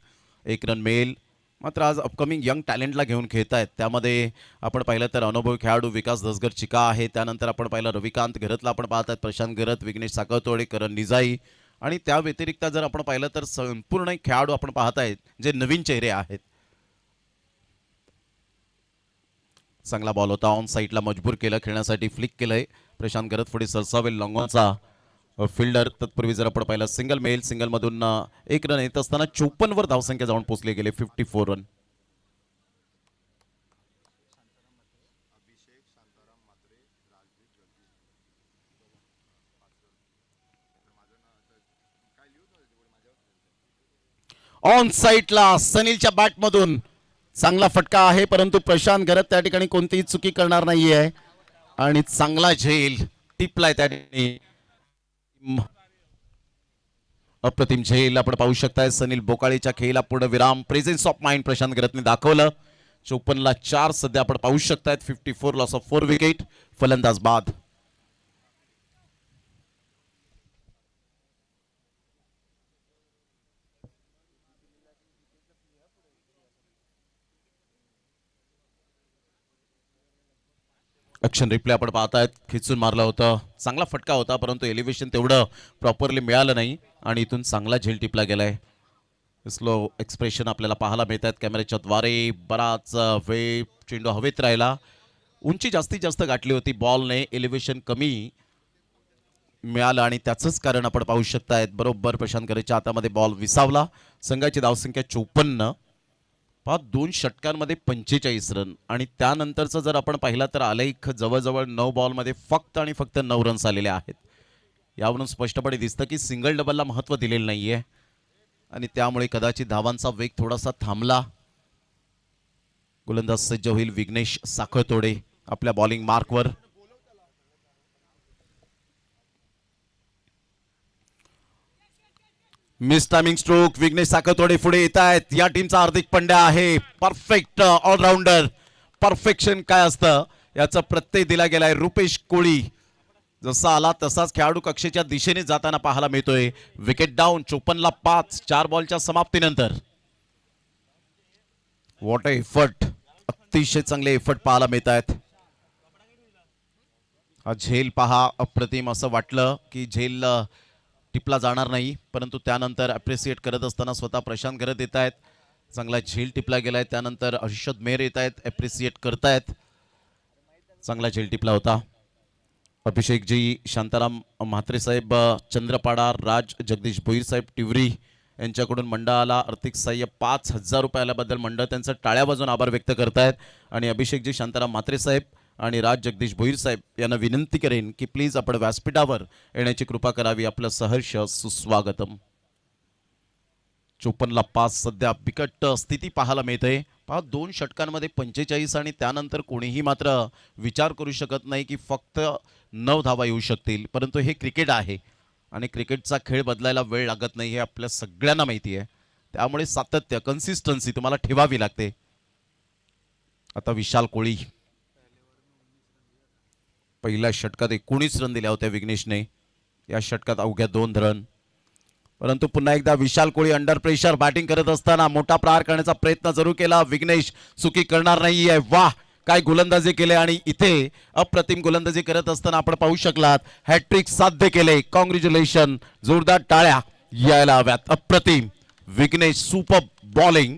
1 रन मिळेल. मात्र आज अपकमिंग यंग टॅलेंटला घेऊन खेळत आहेत. त्यामध्ये आपण पाहिलं तर अनुभवी खेळाडू विकास दसगर चिका आहे. त्यानंतर आपण पाहिलं रविकांत घरतला आपण पाहत आहेत, प्रशांत घरत, विघ्नेश साखळतोडे, करण निजाई. आणि त्या व्यतिरिक्त जर आपण पाहिलं तर संपूर्ण खेळाडू आपण पाहत आहेत जे नवीन चेहरे आहेत. चांगला बॉल होता, ऑन साईडला मजबूर केलं खेळण्यासाठी, फ्लिक केलंय. प्रशांत घरत पुढे सरसावेल लॉंगॉनचा फिल्डर. तत्पूर्वी जर आपण पाहिलं सिंगल मेल, सिंगल मधून 1 रन येत असताना 54 वर धावसंख्या जाऊन पोहोचले गेले. 54 रन. ऑन साईडला सनीलच्या बॅटमधून चांगला फटका आहे, परंतु प्रशांत घरत त्या ठिकाणी कोणतीही चुकी करणार नाहीये आणि चांगला झेल टिपलाय त्या ठिकाणी. अप्रतिम झेल आपण पाहू शकताय. सनील बोकाळेच्या खेळीला पूर्ण विराम. प्रेझेन्स ऑफ माइंड प्रशांत घरतने दाखवलं. 54 ला 4 सध्या आपण पाहू शकतायत. 54 लॉस ऑफ 4 विकेट. फलंदाज बाद. ॲक्शन रिप्ले आपण पाहतायत. खिचून मारलं होतं, चांगला फटका होता, परंतु एलिव्हेशन तेवढं प्रॉपरली मिळालं नाही आणि इथून चांगला झेल टिपला गेलाय. स्लो एक्सप्रेशन आपल्याला पाहायला मिळत आहेत कॅमेऱ्याच्या द्वारे. बराच वेळ चेंडू हवेत राहिला. उंची जास्तीत जास्त गाठली होती बॉलने, एलिव्हेशन कमी मिळालं आणि त्याचंच कारण आपण पाहू शकतायत. बरोबर प्रशांत घरतच्या हातामध्ये बॉल विसावला. संघाची धावसंख्या 54. 2 षटकांमध्ये 45 रन आणि त्यानंतरचं जर आपण पाहिलं तर आलेख जवळजवळ 9 बॉलमध्ये फक्त आणि फक्त 9 रन्स आलेले आहेत. यावरून स्पष्टपणे दिसतं की सिंगल डबलला महत्त्व दिलेलं नाहीये आणि त्यामुळे कदाचित धावांचा वेग थोडासा थांबला. गोलंदाज सज्ज होईल विघ्नेश साखळतोडे आपल्या बॉलिंग मार्कवर. Miss timing stroke. Vighnesh Sakhaltode पुढे येत आहेत. या टीमचा हार्दिक पंड्या आहे. Perfect all-rounder. परफेक्शन काय असतं याचा प्रत्यय दिला गेलाय. रुपेश कोळी जसा आला तसाच खेळाडू कक्षेच्या दिशेने जाताना पाहायला मिळतोय. Wicket down. 54 ला 5, 4 बॉलच्या समाप्तीनंतर. What a effort. अतिशय चांगले एफर्ट पाहायला मिळत आहेत. हा झेल पहा, अप्रतिम. असं वाटलं की झेल टिपला जाणार नाही, परंतु त्यानंतर अप्रिसिएट करत असताना स्वतः प्रशांत घरत येत आहेत. चांगला झेल टिपला गेलाय. त्यानंतर अर्षद मेहर येत आहेत, अप्रिसिएट करतायत. चांगला झेल टिपला होता. अभिषेकजी शांताराम म्हात्रे साहेब चंद्रपाडा, राज जगदीश भोईर साहेब टिवरी यांच्याकडून मंडळाला आर्थिक सहाय्य 5,000 रुपये आल्याबद्दल मंडळ त्यांचं टाळ्या वाजवून आभार व्यक्त करतायत. आणि अभिषेकजी शांताराम म्हात्रे साहेब आणि राज जगदीश भोईर साहेब यांना विनंती करेन की प्लीज आपण व्यासपीठावर येण्याची कृपा करावी. आपलं सहर्ष सुस्वागतम. 54 ला 5 सध्या बिकट स्थिती पाहायला मिळते. 2 षटकांमध्ये 45 आणि त्यानंतर कोणीही मात्र विचार करू शकत नाही की फक्त 9 धावा येऊ शकतील, परंतु हे क्रिकेट आहे आणि क्रिकेटचा खेळ बदलायला वेळ लागत नाही हे आपल्या सगळ्यांना माहिती आहे. त्यामुळे सातत्य, कन्सिस्टन्सी तुम्हाला ठेवावी लागते. आता विशाल कोळी. पहिल्या षटकात 19 रन दिल्या होत्या विघ्नेशने. या षटकात अवघ्या 2 रन. परंतु पुन्हा एकदा विशाल कोळी अंडर प्रेशर बॅटिंग करत असताना मोठा प्रहार करण्याचा प्रयत्न जरूर केला. विघ्नेश चुकी करणार नाहीये. वाह, काय गोलंदाजी केले आणि इथे अप्रतिम गोलंदाजी करत असताना आपण पाहू शकलात हॅट्रिक साध्य केले. कॉंग्रॅच्युलेशन. जोरदार टाळ्या यायला हव्यात. अप्रतिम. विघ्नेश सुपर बॉलिंग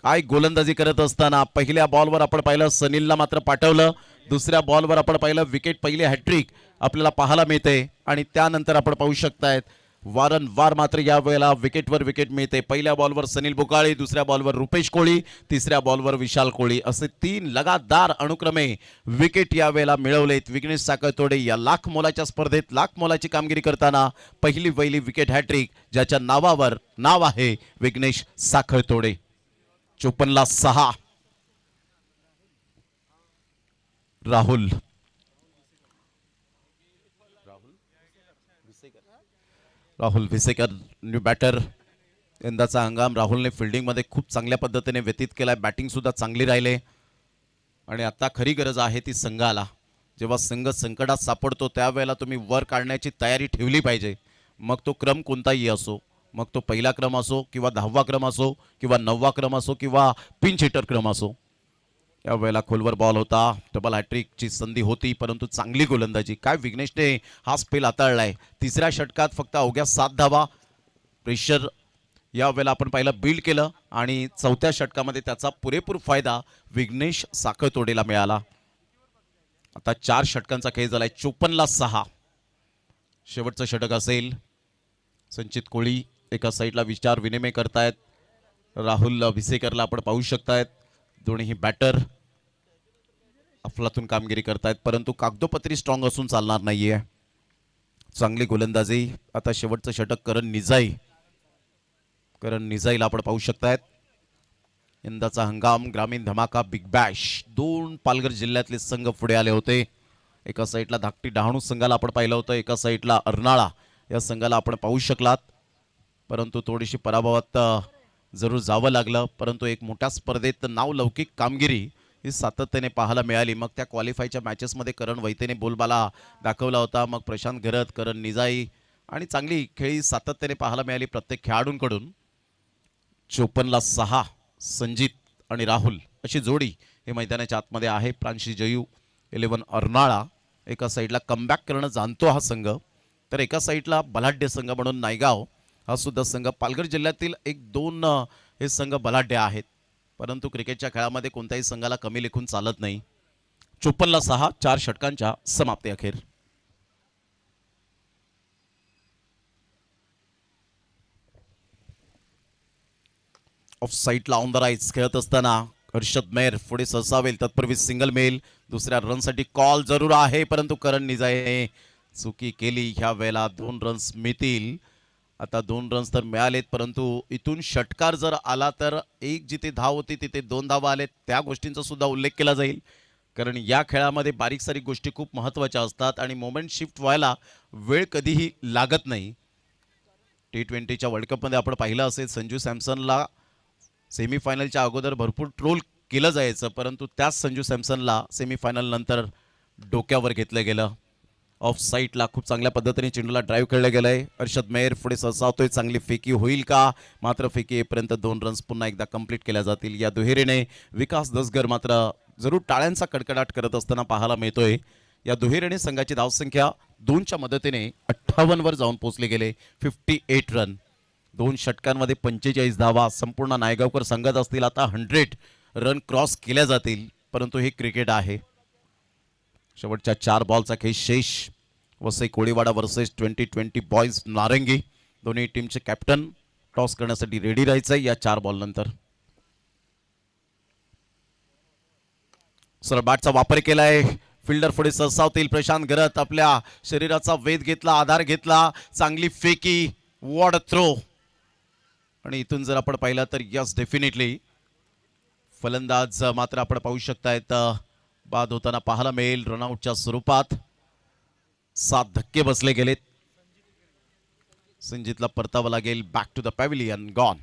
काय गोलंदाजी करत असताना पहिल्या बॉलवर आपण पाहिलं सनीलला मात्र पाठवलं, दुसऱ्या बॉलवर आपण पाहिलं विकेट, पहिली हॅट्रिक आपल्याला पाहायला मिळते आणि त्यानंतर आपण पाहू शकतायत वारंवार मात्र या वेळेला विकेटवर विकेट मिळते. पहिल्या बॉलवर सनील बुकाळी, दुसऱ्या बॉलवर रुपेश कोळी, तिसऱ्या बॉलवर विशाल कोळी असे 3 लगातार अनुक्रमे विकेट या वेळेला मिळवलेत. विघ्नेश साखळतोडे या लाख मोलाच्या स्पर्धेत लाख मोलाची कामगिरी करताना पहिली विकेट हॅट्रिक, ज्याच्या नावावर नाव आहे विघ्नेश साखळतोडे. 54ला 6. Rahul Rahul Visekar new batter. यंदाचा हंगाम राहुलने फिल्डिंगमध्ये खूप चांगल्या पद्धतीने व्यतीत केलाय, बॅटिंग सुद्धा चांगली राहिले आणि आता खरी गरज आहे ती संघाला. जेव्हा संघ संकटात सापडतो त्यावेळेला तुम्ही वर काढण्याची तयारी ठेवली पाहिजे. मग तो क्रम कोणताही असो, मग तो पहिला क्रम असो किंवा 10वा क्रम असो किंवा 9वा क्रम असो किंवा पिंच हिटर क्रम असो. यावेळेला खोलवर बॉल होता, डबल हॅट्रिकची संधी होती, परंतु चांगली गोलंदाजी. काय विघ्नेशने हा स्पेल हाताळलाय. तिसऱ्या षटकात फक्त अवघ्या 7 धावा. प्रेशर यावेळेला आपण पाहिलं बिल्ड केलं आणि चौथ्या षटकामध्ये त्याचा पुरेपूर फायदा विघ्नेश साखळतोडेला मिळाला. आता 4 षटकांचा खेळ झालाय. 54ला 6. शेवटचं षटक असेल. संचित कोळी एका साईडला विचार विनिमय करतायत. राहुल विसेकरला आपण पाहू शकतायत. दोन्ही बॅटर अफलातून कामगिरी करतायत, परंतु कागदोपत्री स्ट्रॉंग असून चालणार नाहीये. चांगली गोलंदाजी. आता शेवटचं षटक करण निजाईला आपण पाहू शकतायत. यंदाचा हंगाम ग्रामीण धमाका बिग बॅश. 2 पालघर जिल्ह्यातले संघ पुढे आले होते. एका साईडला धाकटी डहाणू संघाला आपण पाहिलं होतं, एका साईडला अर्नाळा या संघाला आपण पाहू शकलात, परंतु थोडीशी पराभवात जरूर जावं लागलं. परंतु एक मोठ्या स्पर्धेत नावलौकिक कामगिरी ही सातत्याने पाहायला मिळाली. मग त्या क्वालिफायच्या मॅचेसमध्ये करण वैतेने बोलबाला दाखवला होता, मग प्रशांत घरत, करण निजाई आणि चांगली खेळी सातत्याने पाहायला मिळाली प्रत्येक खेळाडूंकडून. 54ला 6. संजित आणि राहुल अशी जोडी हे मैदानाच्या आतमध्ये आहे. प्रांशी जयू 11 अर्नाळा. एका साईडला कमबॅक करणं जाणतो हा संघ, तर एका साईडला बलाढ्य संघ म्हणून नायगाव हा सुद्धा संघ. पालघर जिल्ह्यातील 1-2 हे संघ बलाढ्य आहेत, परंतु क्रिकेटच्या खेळामध्ये कोणत्याही संघाला कमी लेखून चालत नाही. 54ला 6. 4 षटकांच्या समाप्ती अखेर. ऑफ साईडला ऑन द राईट्स खेळत असताना हर्षद मेहर पुढे सरसावेल, तत्पूर्वी सिंगल मेल. दुसऱ्या रनसाठी कॉल जरूर आहे, परंतु करण निजाईने चुकी केली. ह्या वेळेला 2 रन्स मिळतील. आता 2 रन्स तर मिळालेत, परंतु इथून षटकार जर आला तर एक जिथे धाव होती तिथे 2 धावा आलेत. त्या गोष्टींचा सुद्धा उल्लेख केला जाईल, कारण या खेळामध्ये बारीक सारीक गोष्टी खूप महत्त्वाच्या असतात आणि मोमेंट शिफ्ट व्हायला वेळ कधीही लागत नाही. T20च्या वर्ल्ड कपमध्ये आपण पाहिलं असेल, संजू सॅमसनला सेमीफायनलच्या अगोदर भरपूर ट्रोल केलं जायचं, परंतु त्याच संजू सॅमसनला सेमीफायनल नंतर डोक्यावर घेतलं गेलं. ऑफ साईडला खूप चांगल्या पद्धतीने चेंडूला ड्राईव्ह केलं गेलंय. हर्षद मेहर पुढे सरसावतोय. चांगली फेकी होईल का? मात्र फेकी येईपर्यंत 2 रन्स पुन्हा एकदा कंप्लीट केल्या जातील. या दुहेरीने विकास दसगर मात्र जरूर टाळ्यांचा कडकडाट करत असताना पाहायला मिळतोय. या दुहेरीने संघाची धावसंख्या 2च्या मदतीने 58 वर जाऊन पोहोचले गेले. 58 रन. 2 षटकांमध्ये 45 धावा. संपूर्ण नायगावकर संघात असतील आता 100 रन क्रॉस केल्या जातील, परंतु हे क्रिकेट आहे. शेवटच्या 4 बॉलचा खेळ शेष. वसई कोळीवाडा वर्सेस 2020 बॉयज नारंगी. दोन्ही टीमचे कॅप्टन टॉस करण्यासाठी रेडी राहायचंय या 4 बॉल नंतर. सरळ बॅटचा वापर केलाय. फिल्डर पुढे सरसावतील. प्रशांत घरत आपल्या शरीराचा वेध घेतला, आधार घेतला. चांगली फेकी, वॉड थ्रो. आणि इथून जर आपण पाहिलं तर यस डेफिनेटली फलंदाज मात्र आपण पाहू शकतायत बाद होताना पाहायला मिळेल. रनआउटच्या स्वरूपात 7 धक्के बसले गेलेत. संजितला परतावं लागेल. Back to the pavilion. Gone.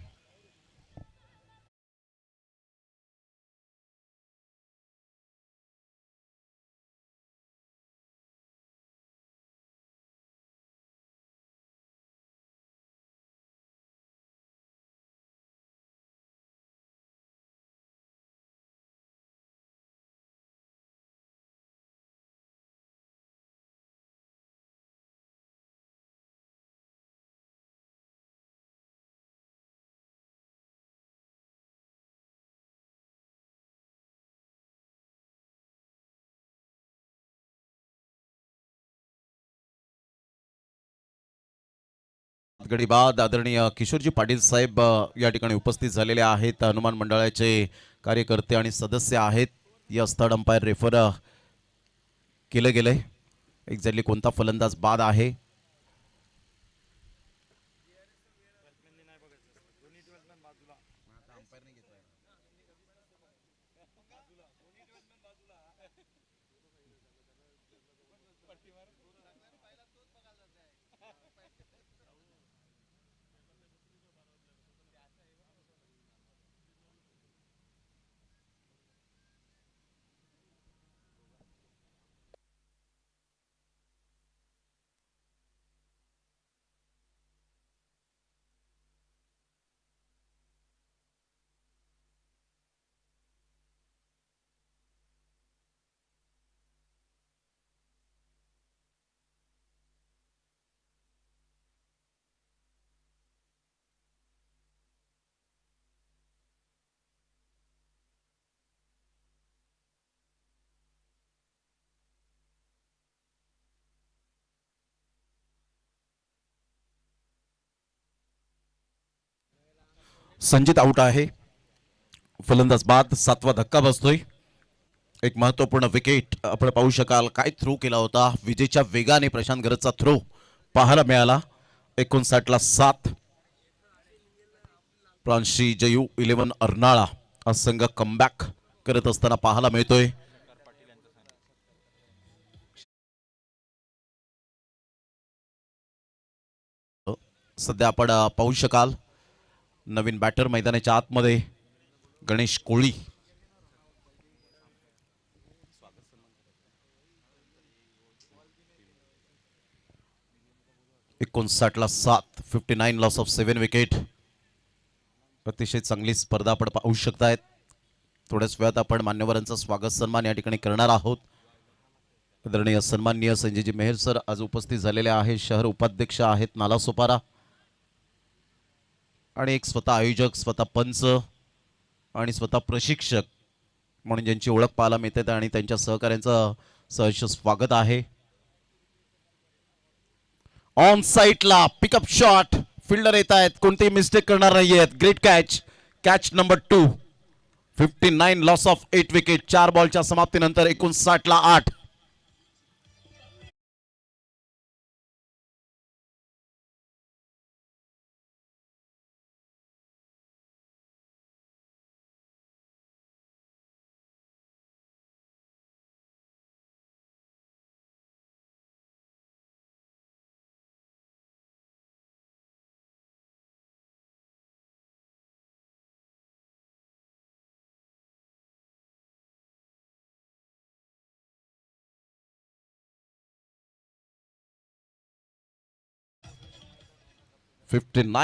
गडी बाद आदरणीय किशोरजी पाटील साहेब या ठिकाणी उपस्थित झालेले आहेत. हनुमान मंडळाचे कार्यकर्ते आणि सदस्य आहेत. या स्थळ अंपायर रेफर केलं गेलंय. एक्झॅक्टली कोणता फलंदाज बाद आहे संजित आउट आहे. फलंदाज बाद. 7वा धक्का बसतोय. एक महत्वपूर्ण विकेट आपण पाहू शकाल. काय थ्रो केला होता विजेच्या वेगाने. प्रशांत गरजचा थ्रो पाहायला मिळाला. 59 ला 7. प्रांशी जयू 11 अर्नाळा हा संघ कमबॅक करत असताना पाहायला मिळतोय. सध्या आपण पाहू शकाल नवीन बॅटर मैदानाच्या आतमध्ये गणेश कोळी. ला 7. 59 लॉस ऑफ 7 विकेट. अतिशय चांगली स्पर्धा आपण पाहू शकतायत. थोड्याच वेळात आपण मान्यवरांचा स्वागत सन्मान या ठिकाणी करणार आहोत. आदरणीय सन्माननीय संजयजी मेहर सर आज उपस्थित झालेले आहे. शहर उपाध्यक्ष आहेत नालासोपारा आणि एक स्वतः आयोजक, स्वतः पंच आणि स्वतः प्रशिक्षक म्हणून ज्यांची ओळख पाहायला मिळते आणि त्यांच्या सहकार्यांचं सहर्ष स्वागत आहे. ऑन साइटला पिकअप शॉट. फिल्डर येत आहेत. कोणतेही मिस्टेक करणार नाहीयेत. Great catch. Catch number 2. 59 loss of 8 wicket. 4 बॉलच्या समाप्तीनंतर 59 ला 8.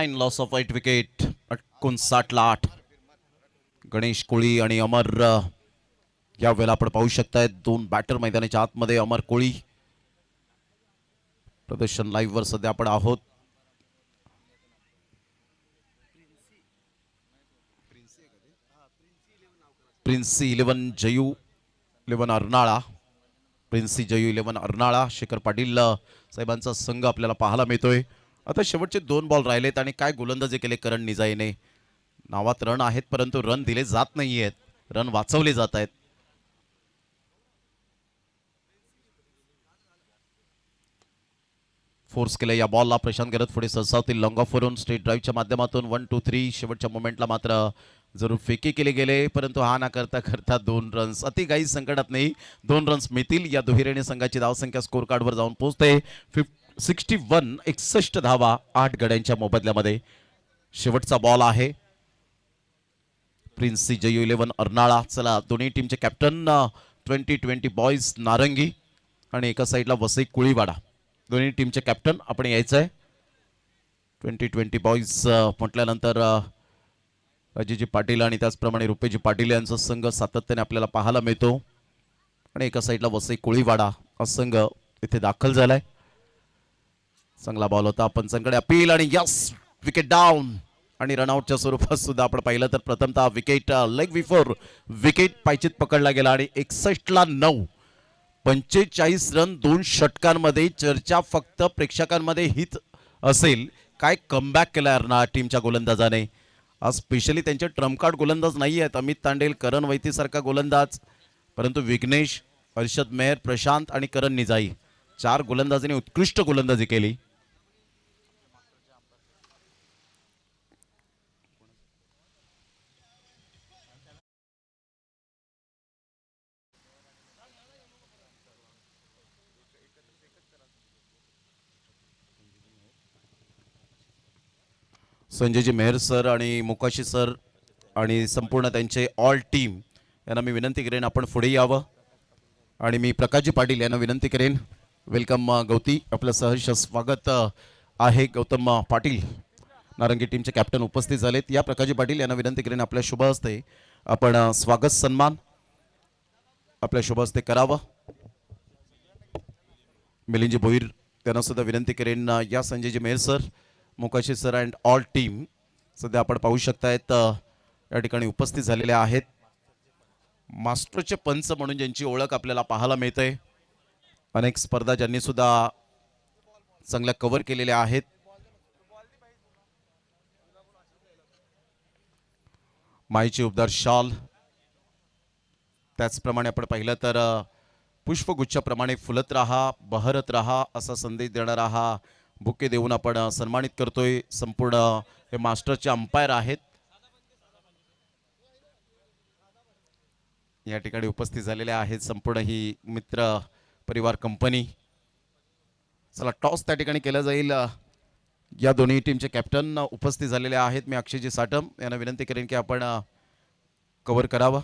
Loss of 8 wicket. 59 ला 8. गणेश कोळी आणि अमर या वेळेला आपण पाहू शकताय 2 बॅटर मैदानाच्या आतमध्ये. अमर कोळी प्रदर्शन लाईव्ह वर सध्या आपण आहोत. प्रिन्सी 11 जयू 11 अर्नाळा. प्रिन्सी जयू 11 अर्नाळा. शेखर पाटील साहेबांचा संघ आपल्याला पाहायला मिळतोय. आता शेवटचे 2 बॉल राहिलेत आणि काय गोलंदाजी केले करण निजाईने. नावात रन आहेत परंतु रन दिले जात नाहीयेत. रन वाचवले जात आहेत. फोर्स केलं या बॉलला. प्रशांत गरज पुढे सरसावतील. लॉंग ऑफ वरून स्ट्रेट ड्राईव्हच्या माध्यमातून 1 2 3. शेवटच्या मोमेंटला मात्र जरूर फेकी केले गेले परंतु हा ना करता करता 2 रन्स. अति काही संकटात नाही. 2 रन्स मिळतील. या दुहेरीने संघाची धावसंख्या स्कोर कार्डवर जाऊन पोहोचते 61. 61 धावा 8 गड्यांच्या मोबदल्यामध्ये. शेवटचा बॉल आहे. प्रिन्सी जयू 11 अर्नाळा. चला दोन्ही टीमचे कॅप्टन 2020 बॉयज नारंगी आणि एका साईडला वसई कुळीवाडा. दोन्ही टीमचे कॅप्टन आपण यायचंय. 2020 बॉयज म्हटल्यानंतर अजयजी पाटील आणि त्याचप्रमाणे रुपेजी पाटील यांचा संघ सातत्याने आपल्याला पाहायला मिळतो आणि एका साईडला वसई कोळीवाडा हा संघ इथे दाखल झालाय. चांगला बॉल होता. पंचांकडे अपील आणि यस विकेट डाऊन. आणि रनआउटच्या स्वरूपात सुद्धा आपण पाहिलं तर प्रथमतः विकेट लेग बिफोर विकेट पायचीत पकडला गेला आणि 61 ला 9. 45 रन 2 षटकांमध्ये. चर्चा फक्त प्रेक्षकांमध्ये हित असेल काय कमबॅक केला यार ना टीमच्या गोलंदाजाने. आज स्पेशली त्यांचे ट्रम्प कार्ड गोलंदाज नाही आहेत, अमित तांडेल, करण वैतीसारखा गोलंदाज, परंतु विघ्नेश, हर्षद मेहर, प्रशांत आणि करण निजाई 4 गोलंदाजांनी उत्कृष्ट गोलंदाजी केली. संजयजी मेहर सर आणि मुकाशी सर आणि संपूर्ण त्यांचे ऑल टीम यांना मी विनंती करेन आपण पुढे यावं. आणि मी प्रकाशजी पाटील यांना विनंती करेन. वेलकम गौती, आपलं सहर्ष स्वागत आहे. गौतम पाटील नारंगी टीमचे कॅप्टन उपस्थित झालेत. या प्रकाशजी पाटील यांना विनंती करेन आपल्या शुभ हस्ते आपण स्वागत सन्मान आपल्या शुभ हस्ते करावं. मिलिंदजी भोईर त्यांना सुद्धा विनंती करेन. या Sanjayji Mehar sir, Mukashi sir and all team सध्या आपण पाहू शकतायत या ठिकाणी उपस्थित झालेले आहेत. मास्टरचे पंच म्हणून ज्यांची ओळख आपल्याला पाहायला मिळते, अनेक स्पर्धा ज्यांनी सुद्धा चांगल्या कव्हर केलेल्या आहेत. माईची उबदार शाल, त्याचप्रमाणे आपण पाहिलं तर पुष्पगुच्छाप्रमाणे फुलत राहा, बहरत राहा असा संदेश देणारा हा बुके देऊन आपण सन्मानित करतोय. संपूर्ण हे मास्टरचे अंपायर आहेत या ठिकाणी उपस्थित झालेले आहेत. संपूर्ण ही मित्र परिवार कंपनी. चला टॉस त्या ठिकाणी केला जाईल. या दोन्ही टीमचे कॅप्टन उपस्थित झालेले आहेत. मी अक्षयजी साटम यांना विनंती करेन की आपण कव्हर करावं.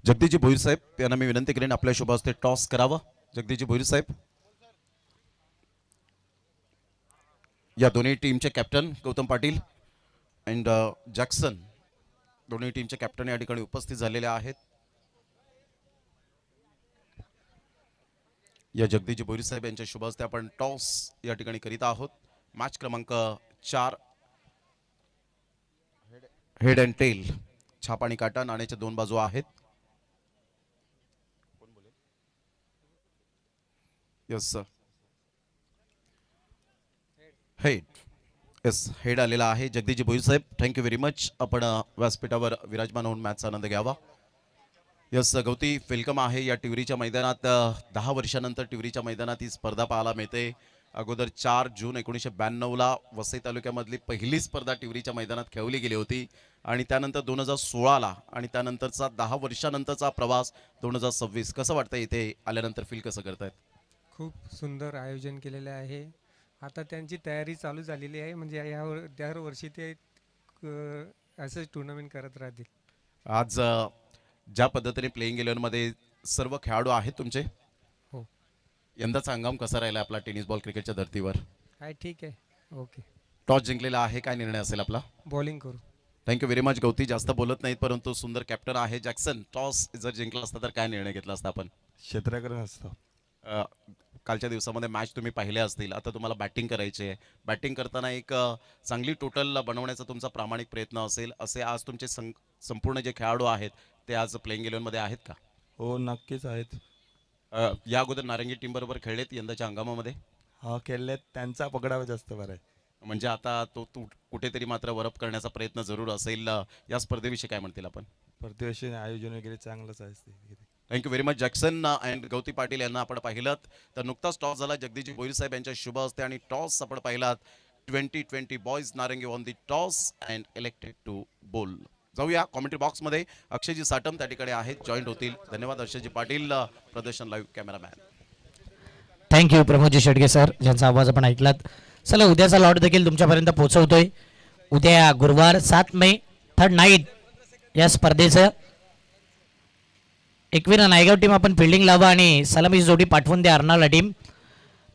जगदीशजी भोईर साहेब यांना मी विनंती करेन आपल्या शुभ हस्ते टॉस करावं. जगदीशजी भोईर साहेब, या दोन्ही टीमचे captain Gautam Patil and Jackson, दोन्ही टीमचे कॅप्टन या ठिकाणी उपस्थित झालेले आहेत. या जगदीशजी भोईर साहेब यांच्या शुभ हस्ते आपण टॉस या ठिकाणी करीत आहोत. मॅच क्रमांक 4, हेड अँड टेल, छाप आणि काटा, नाण्याच्या 2 बाजू आहेत. Yes sir, head, yes head आलेला आहे. जगदीशजी भोईर साहेब, थँक्यू व्हेरी मच. आपण व्यासपीठावर विराजमान होऊन मॅचचा आनंद घ्यावा. यस गौती, वेलकम आहे. या टिवरीच्या मैदानात 10 वर्षानंतर टिवरीच्या मैदानात ही स्पर्धा पाहायला मिळते. अगोदर 4 जून 1992ला वसई तालुक्यामधली पहिली स्पर्धा टिवरीच्या मैदानात खेळवली गेली होती आणि त्यानंतर 2016ला आणि त्यानंतरचा 10 वर्षानंतरचा प्रवास 2026. कसं वाटतं इथे आल्यानंतर, फील कसं करतायत? खूप सुंदर आयोजन केलेले आहे. आता त्यांची तयारी चालू झालेली आहे, म्हणजे दरवर्षी ते असंच टुर्नामेंट करत राहतील. आज ज्या पद्धतीने प्लेइंग इलेव्हनमध्ये सर्व खेळाडू आहेत तुमचे, हो. यंदाचा हंगाम कसा राहिला आपला टेनिस बॉल क्रिकेटच्या धर्तीवर? काय ठीक आहे, ओके. टॉस जिंकलेला आहे, काय निर्णय असेल आपला? बॉलिंग करू. थँक्यू व्हेरी मच गौती. जास्त बोलत नाहीत परंतु सुंदर कॅप्टन आहे. जॅक्सन, टॉस जर जिंकला असता तर काय निर्णय घेतला असता आपण? क्षेत्रकरण असतं. कालच्या दिवसामध्ये मॅच तुम्ही पाहिल्या असतील. आता तुम्हाला बॅटिंग करायची आहे. बॅटिंग करताना एक चांगली टोटल बनवण्याचा तुमचा प्रामाणिक प्रयत्न असेल. असे आज तुमचे संपूर्ण जे खेळाडू आहेत ते आज प्लेइंग इलेव्हनमध्ये आहेत का? हो, नक्कीच आहेत. या अगोदर नारंगी टीम बरोबर खेळलेत यंदाच्या हंगामामध्ये? हा, खेळलेत. त्यांचा पकडावा जास्त बरं आहे. म्हणजे आता तो कुठेतरी मात्र वरप करण्याचा प्रयत्न जरूर असेल. या स्पर्धेविषयी काय म्हणतील आपण? प्रतिवर्षी आयोजन वगैरे चांगलंच आहे. Thank you very much Jackson and गौती पाटील यांना आपण पाहिलं तर नुकताच टॉस झाला जगदीशजी भोईर साहेब यांच्या शुभ हस्ते आणि टॉस आपण पाहिलात 2020 बॉयज नारंगी on the toss and elected to bowl. जाऊया कॉमेंट्री बॉक्समध्ये. अक्षयजी साटम त्या ठिकाणी आहेत, जॉईंट होतील. धन्यवाद अक्षयजी पाटील, प्रदर्शन live cameraman. Thank you Pramod ji Shedge sir, ज्यांचा आवाज आपण ऐकलात. चला उद्याचा लॉट देखील तुमच्यापर्यंत पोहोचवतोय. उद्या गुरुवार 7 मे थर्ड नाईट या स्पर्धेचं एकविरा नायगाव टीम आपण फिल्डिंग लावा आणि सलामी जोडी पाठवून द्या अर्नाळा टीम.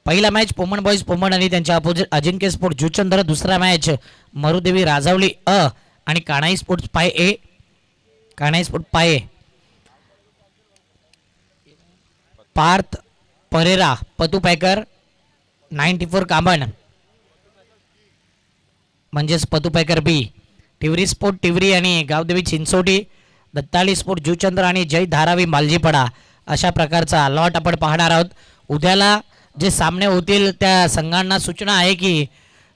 पहिला मॅच पोमण बॉईज पोमण आणि त्यांच्या अपोजिट अजिंक्य स्पोर्ट जुचंद्र. दुसरा मॅच मरुदेवी राजावली आणि काणाई स्पोर्ट्स पाय ए. काणाई स्पोर्ट पाय ए पार्थ परेरा पतू पॅकर 94 कांबण. म्हणजेच पतुपेकर बी, टिवरी स्पोर्ट टिवरी आणि गावदेवी चिंचोटी, दत्ताली स्पोर्ट जुचंद्र आणि जय धारावी मालजीपडा अशा प्रकारचा लॉट आपण पाहणार आहोत. उद्याला जे सामने होतील त्या संघांना सूचना आहे की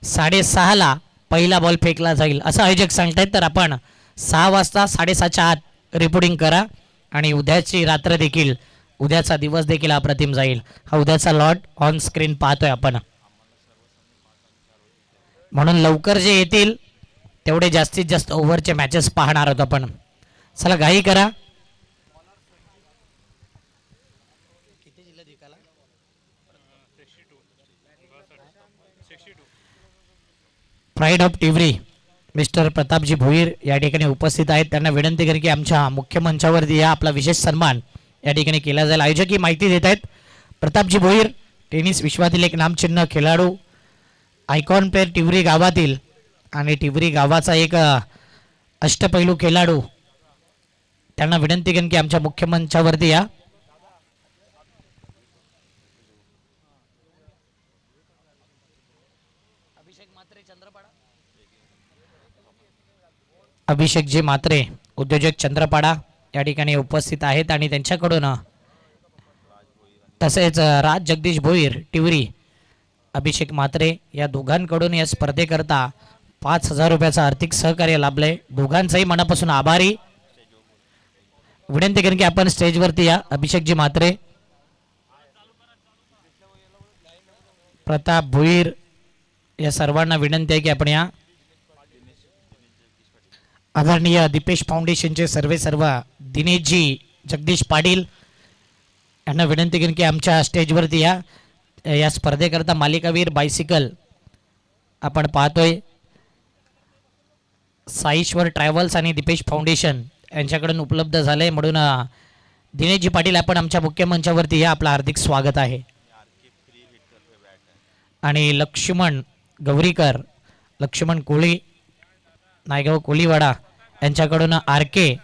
6:30ला पहिला बॉल फेकला जाईल असं आयोजक सांगतायत. तर आपण 6 वाजता 6:30च्या आत रिपोर्टिंग करा आणि उद्याची रात्र देखील, उद्याचा दिवस देखील अप्रतिम जाईल. हा उद्याचा लॉट ऑन स्क्रीन पाहतोय आपण, म्हणून लवकर जे येतील तेवढे जास्तीत जास्त ओव्हरचे मॅचेस पाहणार आहोत आपण. चला घाई करा. प्राईड ऑफ टिवरी मिस्टर प्रतापजी भोईर या ठिकाणी उपस्थित आहेत. त्यांना विनंती करेन की आमच्या मुख्य मंचावरती या आपला विशेष सन्मान या ठिकाणी केला जाईल. आयोजक ही माहिती देत आहेत. प्रतापजी भोईर टेनिस विश्वातील एक नामचिन्ह खेळाडू, आयकॉन प्लेअर टिवरी गावातील आणि टिवरी गावाचा एक अष्टपैलू खेळाडू. त्यांना विनंती करेन की आमच्या मुख्य मंचावरती या. अभिषेकजी म्हात्रे उद्योजक चंद्रपाडा या ठिकाणी उपस्थित आहेत आणि त्यांच्याकडून तसेच राज जगदीश भोईर टिवरी, अभिषेक म्हात्रे या दोघांकडून या स्पर्धेकरता 5,000 रुपयाचं आर्थिक सहकार्य लाभलंय. दोघांचंही मनापासून आभारी. विनंती करेन की आपण स्टेजवरती या. अभिषेकजी म्हात्रे, प्रताप भोईर या सर्वांना विनंती आहे की आपण या. आदरणीय दीपेश फाउंडेशनचे सर्व दिनेशजी जगदीश पाटील यांना विनंती करेन की आमच्या स्टेजवरती या. या स्पर्धेकरता मालिकावीर बायसिकल आपण पाहतोय. साईश्वर ट्रॅव्हल्स आणि दीपेश फाउंडेशन यांच्याकडून उपलब्ध झाले, म्हणून दिनेशजी पाटील आपण आमच्या मुख्य मंचावरती या. आपलं हार्दिक स्वागत आहे. आणि लक्ष्मण गौरीकर, लक्ष्मण कोळी, नायगाव कोळीवाडा यांच्याकडून आरके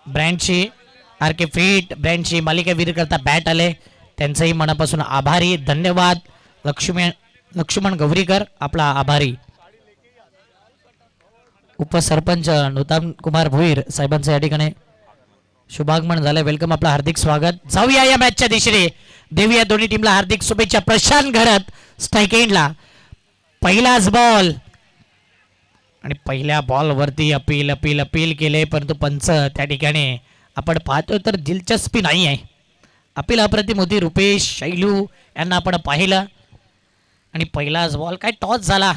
ब्रँडची, आरके फिट ब्रँडची मालिकावीर करता बॅट आले. त्यांचंही मनापासून आभारी. धन्यवाद लक्ष्मण गौरीकर, आपला आभारी. उपसरपंच नूतन कुमार भोईर साहेबांचं या ठिकाणी शुभागमन झालं. वेलकम, आपलं हार्दिक स्वागत. जाऊया या मॅचच्या दिशेने, देऊया दोन्ही टीमला हार्दिक शुभेच्छा. प्रशांत घरत स्ट्राईक एंडला पहिलाच बॉल आणि पहिल्या बॉलवरती अपील केले, परंतु पंच त्या ठिकाणी आपण पाहतो तर दिलचस्पी नाही आहे. अपील अप्रतिम होती. रुपेश शैलू यांना आपण पाहिलं आणि पहिलाच बॉल काय टॉस झाला.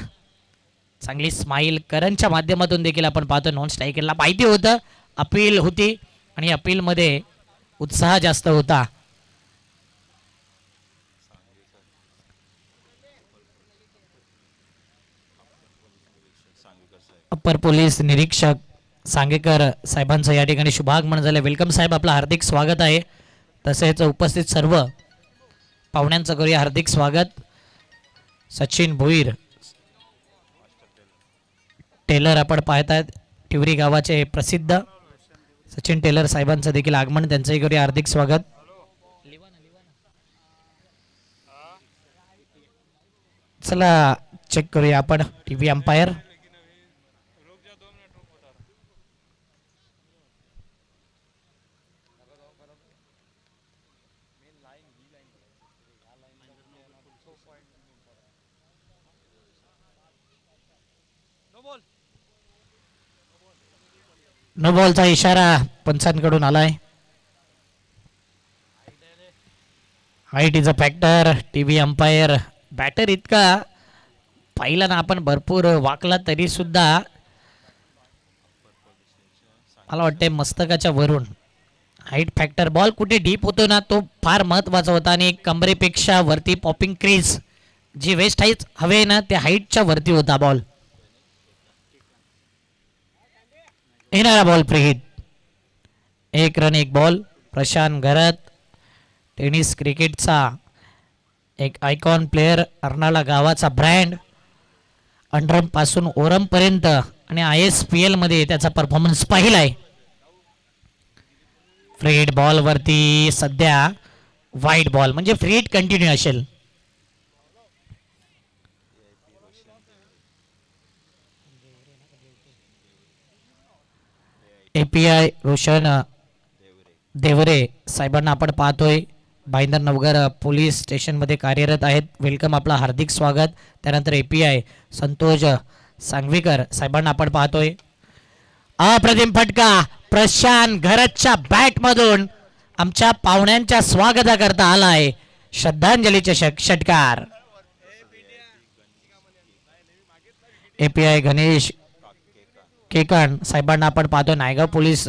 चांगली स्माईल करणच्या माध्यमातून देखील आपण पाहतो. नॉन स्ट्रायकरला माहिती होतं अपील होती आणि अपीलमध्ये उत्साह जास्त होता. अप्पर पोलीस निरीक्षक सांगेकर साहेबांचं या ठिकाणी शुभागमन झालं. वेलकम साहेब, आपलं हार्दिक स्वागत आहे. तसेच उपस्थित सर्व पाहुण्यांचं करूया हार्दिक स्वागत. सचिन भोईर टेलर आपण पाहतायत, टिवरी गावाचे प्रसिद्ध सचिन टेलर साहेबांचं देखील आगमन, त्यांचंही करूया हार्दिक स्वागत. चला चेक करूया आपण टीव्ही अंपायर. नो बॉलचा इशारा पंचांकडून आलाय. Height is a factor. TV umpire batter इतका पाहिला ना आपण, भरपूर वाकला तरी सुद्धा मला वाटते मस्तकाच्या वरून. Height factor. बॉल कुठे डीप होतो ना तो फार महत्वाचा होता आणि कमरेपेक्षा वरती पॉपिंग क्रीज जी वेस्ट हाईट हवे ना त्या हाईटच्या वरती होता बॉल. येणारा ball free hit. 1 run 1 ball. Prashant Gharat tennis क्रिकेटचा एक आयकॉन प्लेयर, अर्नाळा गावाचा ब्रँड, अंडरम पासून ओरम पर्यंत आणि ISPL मध्ये त्याचा परफॉर्मन्स पाहिलाय. फ्री हिट बॉल वरती सध्या वाईट बॉल, म्हणजे फ्री हिट कंटिन्यू असेल. API रोशन देवरे साहेबांना आपण पाहतोय. भाईंदर नवगर पोलीस स्टेशनमध्ये कार्यरत आहेत. वेलकम, आपलं हार्दिक स्वागत. त्यानंतर API संतोष सांगवीकर साहेबांना आपण पाहतोय. अप्रतिम फटका प्रशांत घरतच्या बॅटमधून आमच्या पाहुण्यांच्या स्वागताकरता आलाय. श्रद्धांजलीचे षटकार. API गणेश केकण साहेबांना आपण पाहतो. नायगाव पोलीस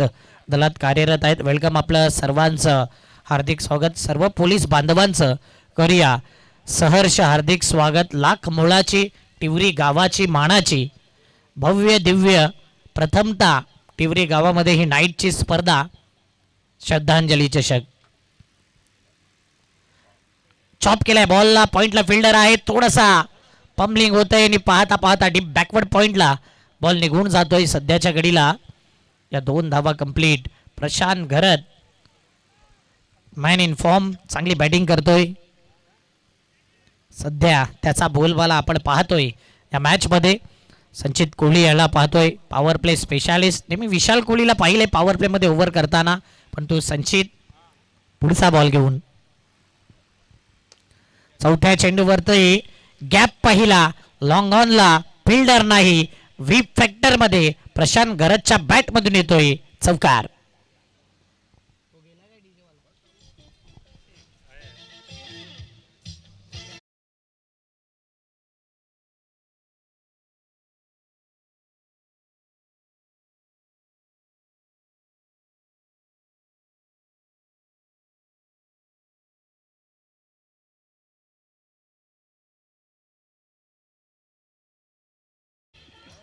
दलात कार्यरत आहेत. वेलकम, आपलं सर्वांचं हार्दिक स्वागत. सर्व पोलीस बांधवांचं करूया सहर्ष हार्दिक स्वागत. लाख मुळाची टिवरी गावाची मानाची भव्य दिव्य प्रथमता टिवरी गावामध्ये ही नाईटची स्पर्धा श्रद्धांजली चषक. चॉप केलाय बॉलला. पॉइंटला फिल्डर आहे. थोडासा पंबलिंग होतंय आणि पाहता पाहता डीप बॅकवर्ड पॉइंटला बॉल निघून जातोय. सध्याच्या घडीला या 2 धावा complete. Prashant Gharat man in form, चांगली बॅटिंग करतोय. सध्या त्याचा बोलबाला आपण पाहतोय या मॅच मध्ये. संचित कोहली याला पाहतोय, पॉवर प्ले स्पेशालिस्ट. नेहमी विशाल कोहलीला पाहिले पॉवर प्ले मध्ये ओव्हर करताना, पण तो संचित पुढचा बॉल घेऊन चौथ्या चेंडूवरती गॅप पाहिला. लॉंग ऑनला फिल्डर नाही. व्हीप फॅक्टर मध्ये प्रशांत घरतच्या बॅट मधून येतोय चौकार.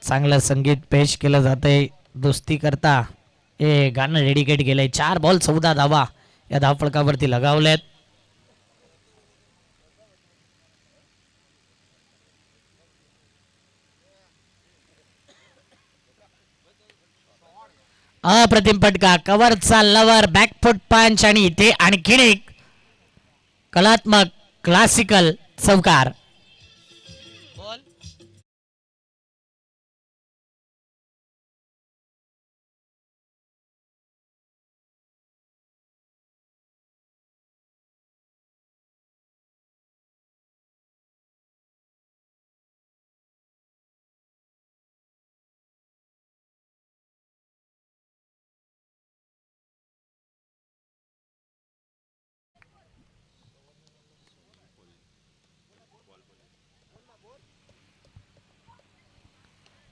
चांगलं संगीत पेश केलं जातंय दोस्ती करता. हे गाणं डेडिकेट केलंय. 4 बॉल 14 धावा या धावफलकावरती लगावल्यात. अप्रतिम फटका, कव्हरचा लवर, बॅकफुट पंच आणि इथे आणखीन एक कलात्मक क्लासिकल चौकार.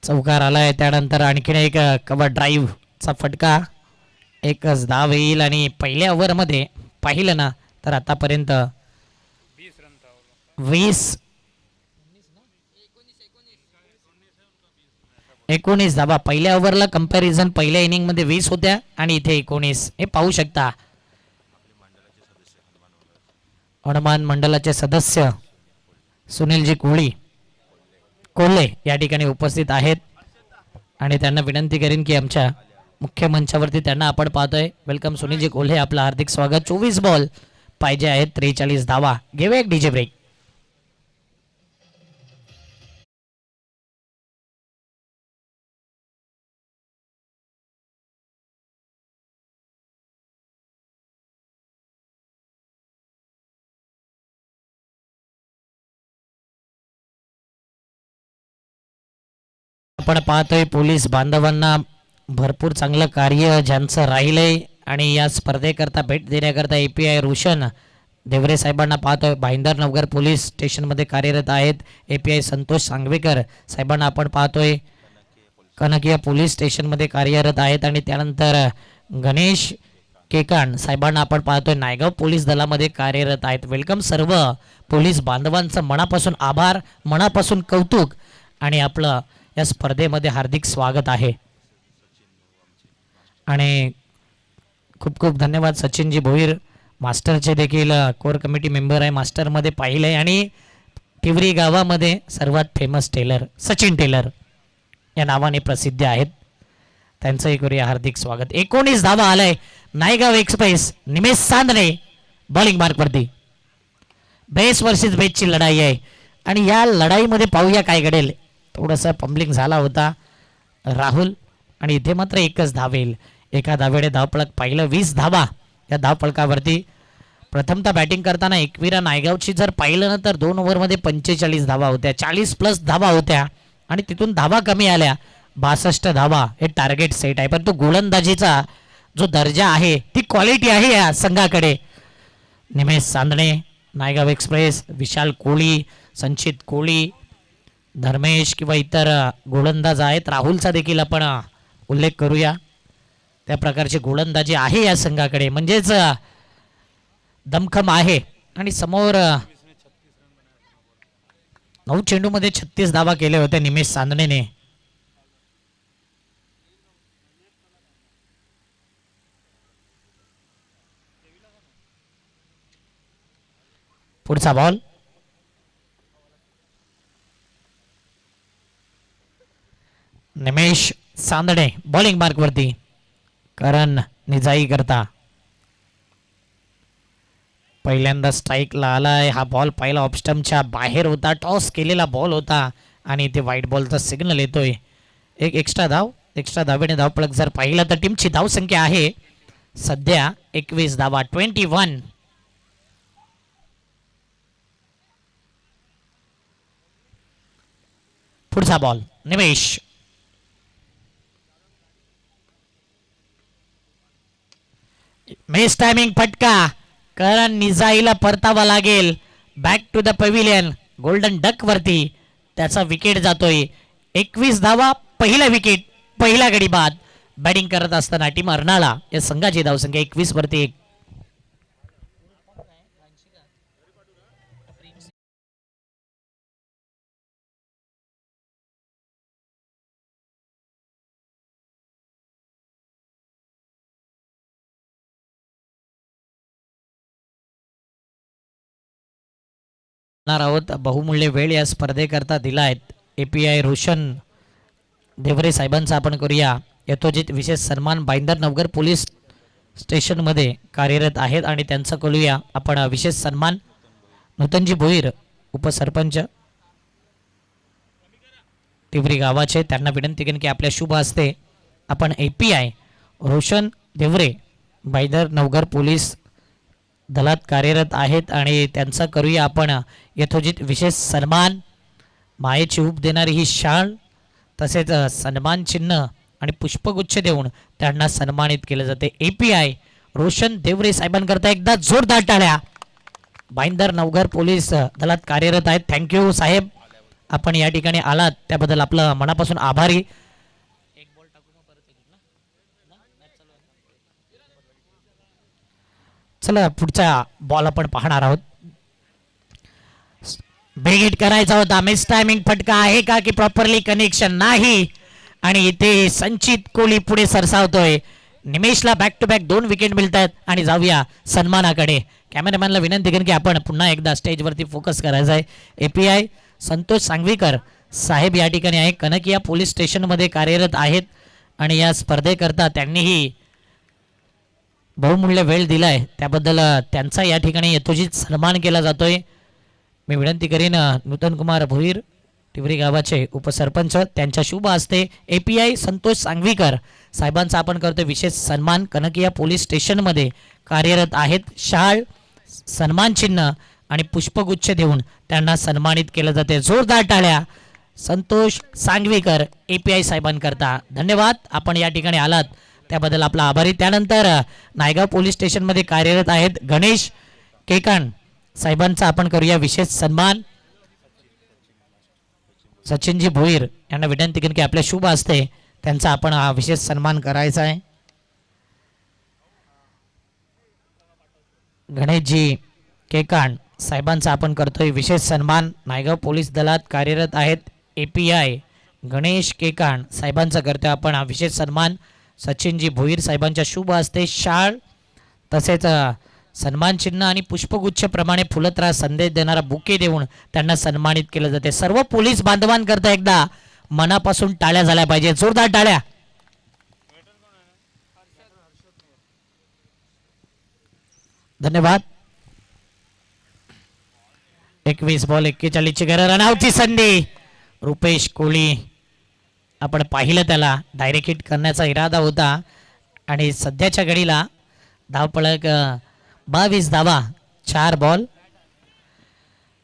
चौकार आलाय. त्यानंतर आणखीन एक कव्हर ड्राईव्ह चा फटका. एकच धाव येईल आणि पहिल्या ओव्हर मध्ये पाहिलं ना तर आतापर्यंत 19 धावा पहिल्या ओव्हरला कंपॅरिझन पहिल्या इनिंग मध्ये 20 होत्या आणि इथे 19. हे पाहू शकता. हनुमान मंडळाचे सदस्य सुनीलजी कोल्हे या ठिकाणी उपस्थित आहेत आणि त्यांना विनंती करेन की आमच्या मुख्य मंचावरती त्यांना आपण पाहतोय. वेलकम सुनीलजी कोल्हे, आपलं हार्दिक स्वागत. 24 बॉल पाहिजे आहेत, 43 धावा. घेऊया एक डीजे ब्रेक. आपण पाहतोय पोलीस बांधवांना भरपूर चांगलं कार्य ज्यांचं राहिलंय आणि या स्पर्धेकरता भेट देण्याकरता API रोशन देवरे साहेबांना पाहतोय. भाईंदर नवगर पोलीस स्टेशनमध्ये कार्यरत आहेत. API संतोष सांगवेकर साहेबांना आपण पाहतोय, कनकिया पोलीस स्टेशनमध्ये कार्यरत आहेत. आणि त्यानंतर गणेश केकाण साहेबांना आपण पाहतोय, नायगाव पोलीस दलामध्ये कार्यरत आहेत. वेलकम सर्व पोलीस बांधवांचं मनापासून आभार, मनापासून कौतुक आणि आपलं या स्पर्धेमध्ये हार्दिक स्वागत आहे. आणि खूप खूप धन्यवाद सचिनजी भोईर, मास्टरचे देखील कोर कमिटी मेंबर आहे. मास्टरमध्ये पाहिलं आहे आणि टिवरी गावामध्ये सर्वात फेमस टेलर सचिन टेलर या नावाने प्रसिद्ध आहेत. त्यांचंही करूया हार्दिक स्वागत. 19 धावा आलाय. नायगाव एक्सप्रेस निमेश सांदणे बॉलिंग मार्कवरती. बेस वर्सेस बेसची लढाई आहे आणि या लढाईमध्ये पाहूया काय घडेल. थोडंसं पंबलिंग झाला होता राहुल आणि इथे मात्र एकच धाव येईल. एका धावेने धावफलक पाहिलं 20 धावा या धावफलकावरती. प्रथमतः बॅटिंग करताना एकविरा नायगावची जर पाहिलं ना तर 2 ओव्हरमध्ये 45 धावा होत्या, 40+ धावा होत्या आणि तिथून धावा कमी आल्या. 62 धावा हे टार्गेट सेट आहे, पण तो गोलंदाजीचा जो दर्जा आहे ती क्वालिटी आहे या संघाकडे. निमेश चांदणे, नायगाव एक्सप्रेस, विशाल कोळी, संचित कोळी, धर्मेश किंवा इतर गोलंदाज आहेत. राहुलचा देखील आपण उल्लेख करूया. त्या प्रकारची गोलंदाजी आहे या संघाकडे, म्हणजेच दमखम आहे. आणि समोर 9 चेंडूमध्ये 36 धावा केले होते निमेश चांदणेने. पुढचा बॉल निमेश चांदणे बॉलिंग मार्क वरती. करण निजाई करता पहिल्यांदा स्ट्राईकला आलाय. हा बॉल पहिला ऑफस्टम्पच्या बाहेर होता, टॉस केलेला बॉल होता आणि इथे व्हाईट बॉलचा सिग्नल येतोय. एक एक्स्ट्रा धावेने धावफलक जर पाहिला तर टीमची धावसंख्या आहे सध्या 21 धावा, 21. पुढचा बॉल निमेश, मिस टायमिंग फटका. करण निजाईला परतावा लागेल. Back to the pavilion golden duck वरती त्याचा विकेट जातोय. 21 धावा, पहिला विकेट, पहिला गडी बाद. बॅटिंग करत असताना टीम अर्नाळा या संघाची धावसंख्या 21 वरती 1. आहोत बहुमूल्य वेळ या स्पर्धेकरता दिला आहेत. API रोशन देवरे साहेबांचा आपण करूया यथोचित विशेष सन्मान. बाईंदर नवघर पोलीस स्टेशनमध्ये कार्यरत आहेत आणि त्यांचा करूया आपण विशेष सन्मान. नूतनजी भोईर उपसरपंच तिवरी गावाचे, त्यांना विनंती करेन की आपल्या शुभ हस्ते आपण API रोशन देवरे बाईंदर नवघर पोलीस दलात कार्यरत आहेत आणि त्यांचा करूया आपण यथोचित विशेष सन्मान. मायेची ऊब देणारी ही शाल तसेच सन्मान चिन्ह आणि पुष्पगुच्छ देऊन त्यांना सन्मानित केले जाते. API रोशन देवरे साहेबांकरता एकदा जोरदार टाळ्या. बाईंदर नवघर पोलीस दलात कार्यरत आहेत. थँक्यू साहेब, आपण या ठिकाणी आलात त्याबद्दल आपलं मनापासून आभारी. चला पुढचा बॉल आपण पाहणार आहोत. ब्रेक करायचा होता, मिस टायमिंग फटका आहे का की प्रॉपरली कनेक्शन नाही आणि इथे संचित कोळी पुढे सरसावतोय. निमेशला बॅक टू बॅक 2 विकेट मिळतात आणि जाऊया सन्मानाकडे. कॅमेरामॅनला विनंती करेन की आपण पुन्हा एकदा स्टेजवरती फोकस करायचा आहे. API संतोष सांगवीकर साहेब या ठिकाणी आहे, कनकिया पोलीस स्टेशनमध्ये कार्यरत आहेत आणि या स्पर्धेकरता त्यांनीही बहुमूल्य वेळ दिलाय, त्याबद्दल त्यांचा या ठिकाणी यथोचित सन्मान केला जातोय. मी विनंती करीन नूतन कुमार भोईर तिवरी गावाचे उपसरपंच त्यांच्या शुभ हस्ते API संतोष सांगवीकर साहेबांचा आपण करतोय विशेष सन्मान. कनकिया पोलीस स्टेशनमध्ये कार्यरत आहेत. शाल, सन्मान चिन्ह आणि पुष्पगुच्छ देऊन त्यांना सन्मानित केलं जाते. जोरदार टाळ्या संतोष सांगवीकर API साहेबांकरता. धन्यवाद, आपण या ठिकाणी आलात त्याबद्दल आपला आभारी. त्यानंतर नायगाव पोलीस स्टेशनमध्ये कार्यरत आहेत गणेश केकाण साहेबांचा आपण करूया विशेष सन्मान. सचिनजी भोईर यांना विनंती करेन की आपल्या शुभ हस्ते त्यांचा आपण हा विशेष सन्मान करायचा आहे. गणेशजी केकाण साहेबांचा आपण करतोय विशेष सन्मान. नायगाव पोलीस दलात कार्यरत आहेत. API गणेश केकाण साहेबांचा करतोय आपण हा विशेष सन्मान. सचिनजी भोईर साहेबांच्या शुभ हस्ते शाळ तसेच सन्मान चिन्ह आणि पुष्पगुच्छ प्रमाणे फुलत्रा संदेश देणारा बुके देऊन त्यांना सन्मानित केलं जाते. सर्व पोलीस बांधवांकरता एकदा मनापासून टाळ्या झाल्या पाहिजे, जोरदार टाळ्या. धन्यवाद. 21 बॉल 41 ची गरज, रनआउटची संधी. रुपेश कोळी आपण पाहिलं, त्याला डायरेक्ट हिट करण्याचा इरादा होता. आणि सध्याच्या घडीला धावपळक 22 धावा 4 बॉल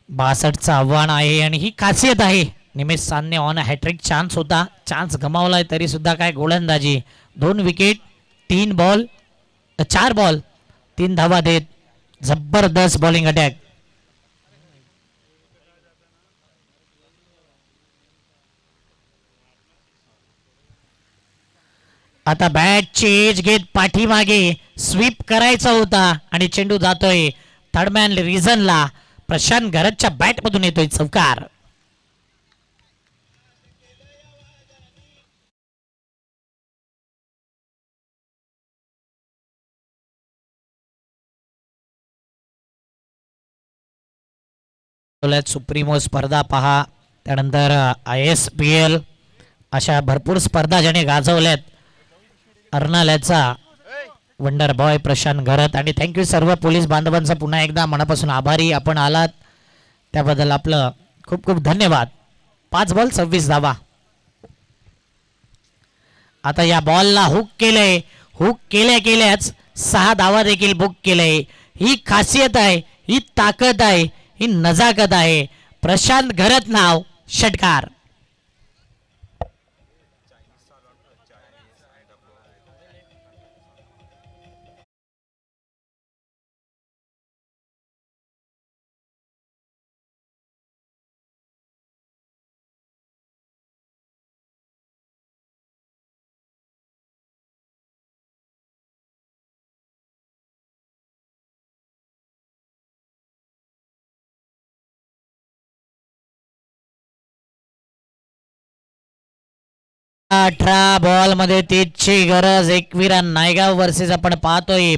62चं आव्हान आहे आणि ही खासियत आहे. निमेश साने ऑन हॅट्रिक चान्स होता, चान्स गमावलाय तरी सुद्धा काय गोलंदाजी. 2 विकेट 4 बॉल 3 धावा देत जबरदस्त बॉलिंग अटॅक. आता बॅटची एज घेत पाठीमागे स्वीप करायचा होता आणि चेंडू जातोय थर्डमॅन रिझनला. प्रशांत घरतच्या बॅट मधून येतोय चौकार. सुप्रीमो स्पर्धा पहा, त्यानंतर ISPL अशा भरपूर स्पर्धा ज्याने गाजवल्यात. अर्नाल्याचा वंडर बॉय प्रशांत घरत. आणि थँक्यू सर्व पोलीस बांधवांचा पुन्हा एकदा मनापासून आभारी. आपण आलात त्याबद्दल आपलं खूप खूप धन्यवाद. 5 बॉल 26 धावा. आता या बॉलला हुक केलंय, हुक केल्याच 6 धावा देखील बुक केलंय. ही खासियत आहे, ही ताकद आहे, ही नजाकत आहे. प्रशांत घरत नाव षटकार. अठरा बॉल मध्ये 30ची गरज. एकविरा नायगाव वर्सेस आपण पाहतोय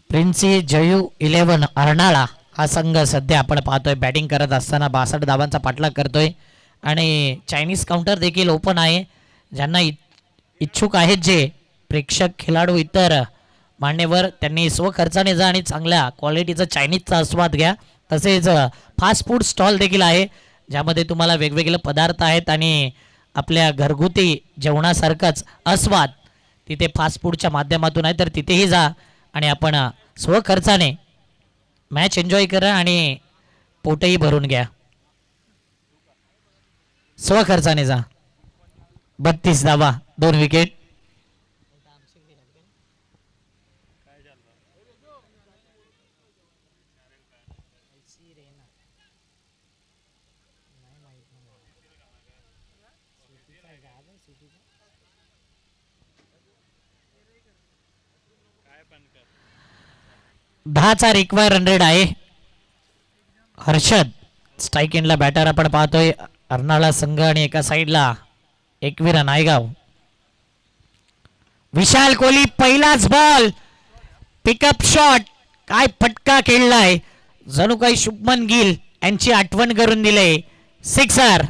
प्रिन्सी जयू 11 अर्नाळा हा संघ सध्या आपण पाहतोय बॅटिंग करत असताना 62 धावांचा पाठलाग करतोय. आणि चायनीज काउंटर देखील ओपन आहे. ज्यांना इच्छुक आहेत जे प्रेक्षक खेळाडू इतर मान्यवर त्यांनी स्वखर्चाने जा आणि चांगल्या क्वालिटीचा चायनीजचा आस्वाद घ्या. तसेच फास्ट फूड स्टॉल देखील आहे ज्यामध्ये तुम्हाला वेगवेगळे पदार्थ आहेत आणि आपल्या घरगुती जेवणासारखाच आस्वाद तिथे फास्ट फूडच्या माध्यमातून आहे. तर तिथेही जा आणि आपण स्वखर्चाने मॅच एन्जॉय करा आणि पोटही भरून घ्या. स्वखर्चाने जा. 32 धावा 2 विकेट. दहाचा रिक्वायर 100 आहे. हर्षद स्ट्राईक एंडला बॅटर आपण पाहतोय. अर्नाळा संघ आणि एका साईडला एकविरा नायगाव. विशाल कोहली पहिलाच बॉल पिकअप शॉट. काय फटका खेळलाय, जणू काही शुभमन गिल यांची आठवण करून दिले. सिक्सर.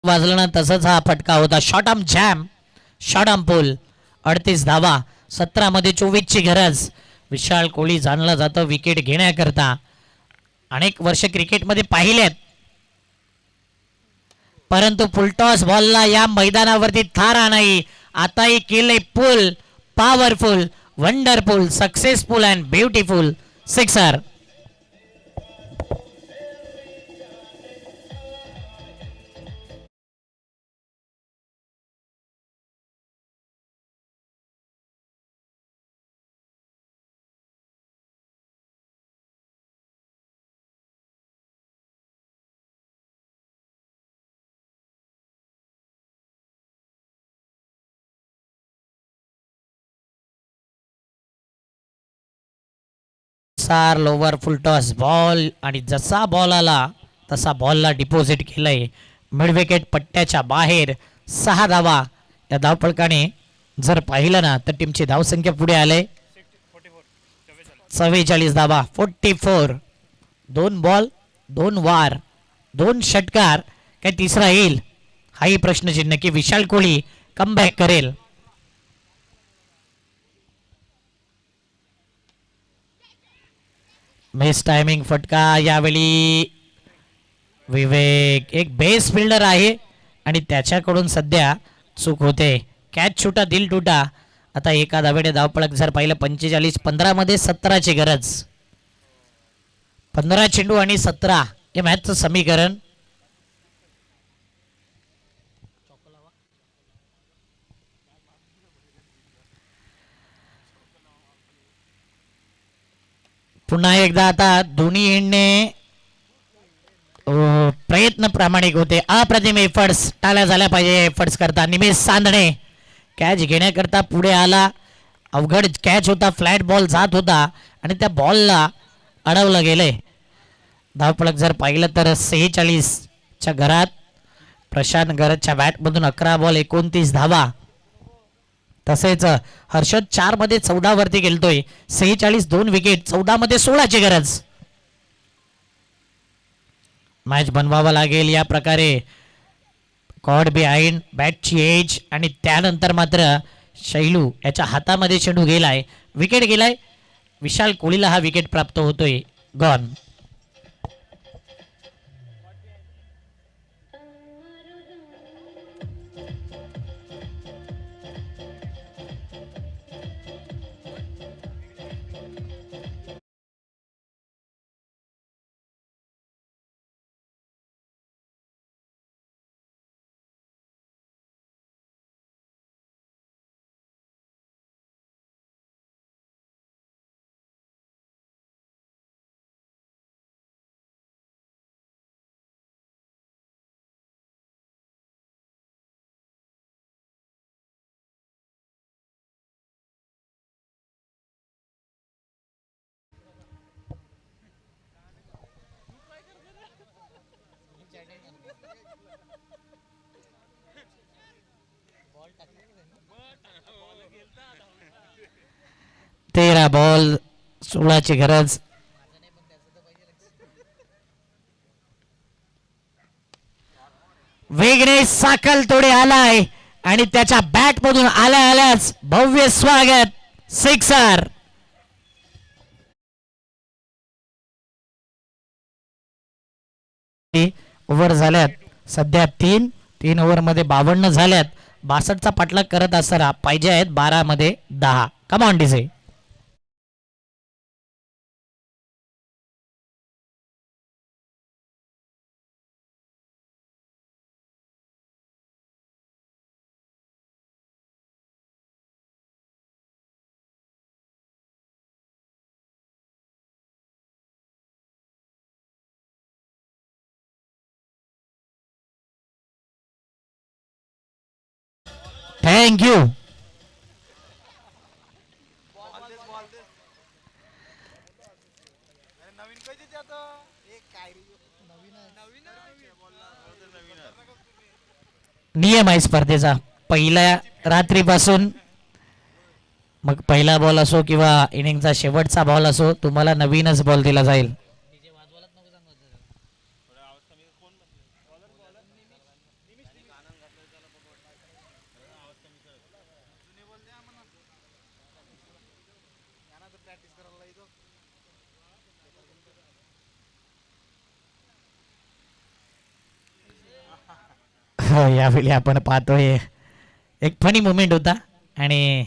वाजलं ना तसंच हा फटका होता. Short arm jam, short arm pull. 38 धावा 17 मध्ये 24ची गरज. विशाल कोहली जाणलं जातं विकेट घेण्याकरता. अनेक वर्ष क्रिकेटमध्ये पाहिलेत, परंतु फुलटॉस बॉलला या मैदानावरती थारा नाही. आताही केले pull. Powerful, wonderful, successful and beautiful. Sixer. Lower full toss ball आणि जसा बॉल आला तसा बॉलला डिपॉझिट केलंय मिड विकेट पट्ट्याच्या बाहेर. 6 धावा या धावफलकाने जर पाहिलं ना तर टीमची धावसंख्या पुढे आले 44 धावा. 44. 2 बॉल 2 वार 2 षटकार काय तिसरा येईल हाही प्रश्नचिन्ह की विशाल कोहली कमबॅक करेल. मिस टायमिंग फटका यावेळी. विवेक एक बेस फिल्डर आहे आणि त्याच्याकडून सध्या चूक होते. कॅच छुटा दिल टुटा. आता एका धावेने धावपळक जर पाहिलं 45-15 मध्ये 17ची गरज. 15 चेंडू आणि 17 हे मॅचचं समीकरण. पुन्हा एकदा आता दोन्ही एंडने प्रयत्न प्रामाणिक होते. अप्रतिम एफर्ट्स टाळ्या झाल्या पाहिजे एफर्ट्स करता. निमेश सांदणे कॅच घेण्याकरता पुढे आला. अवघड कॅच होता. फ्लॅट बॉल जात होता आणि त्या बॉलला अडवलं गेलंय. धावपळक जर पाहिलं तर 46च्या घरात. प्रशांत गरजच्या बॅटमधून 11 बॉल 29 धावा. तसेच हर्षद 4 मध्ये 14 वरती गेलतोय. 46 2 विकेट. 14 मध्ये 16ची गरज. मॅच बनवावा लागेल या प्रकारे. कॉड बिहाइंड बॅटची एज आणि त्यानंतर मात्र शैलू याच्या हातामध्ये चेंडू गेलाय. विकेट गेलाय. विशाल कोहलीला हा विकेट प्राप्त होतोय. गॉन. तेरा बॉल 16ची गरज. वेगणे साकल तोडे आलाय आणि त्याच्या बॅट मधून आल्याच भव्य स्वागत. सिक्सर. ओव्हर झाल्यात सध्या 3 ओव्हर मध्ये 52 झाल्यात. 62चा पाठलाग करत असताना पाहिजे आहेत 12 मध्ये 10. Come on DJ. Thank you. नियम आहे स्पर्धेचा. पहिल्या रात्रीपासून मग पहिला बॉल असो किंवा इनिंगचा शेवटचा बॉल असो तुम्हाला नवीनच बॉल दिला जाईल. यावेळी आपण पाहतोय एक फनी मुमेंट होता आणि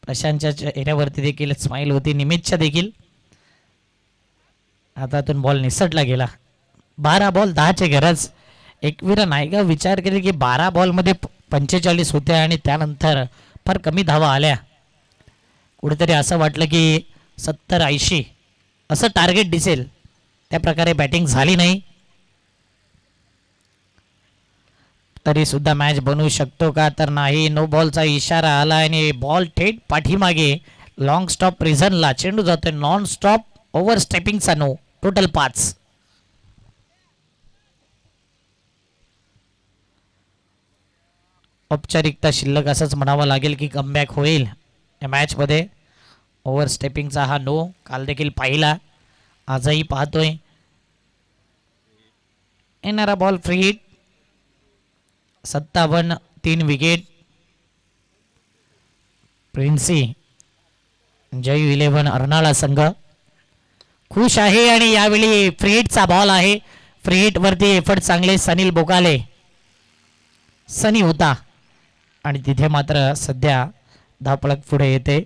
प्रशांतच्या चेहऱ्यावरती देखील स्माइल होती. निमितच्या देखील हातातून बॉल निसटला गेला. 12 बॉल 10ची गरज. एकवीर नायगा विचार केले की 12 बॉलमध्ये 45 होत्या आणि त्यानंतर फार कमी धावा आल्या. कुठेतरी असं वाटलं की 70-80 असं टार्गेट दिसेल. त्या प्रकारे बॅटिंग झाली नाही. तरी सुद्धा मॅच बनवू शकतो का तर नाही. नो बॉलचा इशारा आला आणि बॉल थेट पाठीमागे लॉंग स्टॉप रिझनला. चेंडू जातोय नॉन स्टॉप. ओव्हर स्टेपिंगचा नो. टोटल 5. औपचारिकता शिल्लक असंच म्हणावं लागेल की कमबॅक होईल या मॅचमध्ये. ओव्हर स्टेपिंगचा हा नो काल देखील पाहिला, आजही पाहतोय. येणारा ball free hit. 57 3 wicket. Princy Jay 11 Arnala संघ खुश आहे आणि यावेळी फ्री हिटचा बॉल आहे. फ्री हिट वरती एफर्ट चांगले सनील बोकाले सनी होता आणि तिथे मात्र सध्या धावफलक पुढे येते.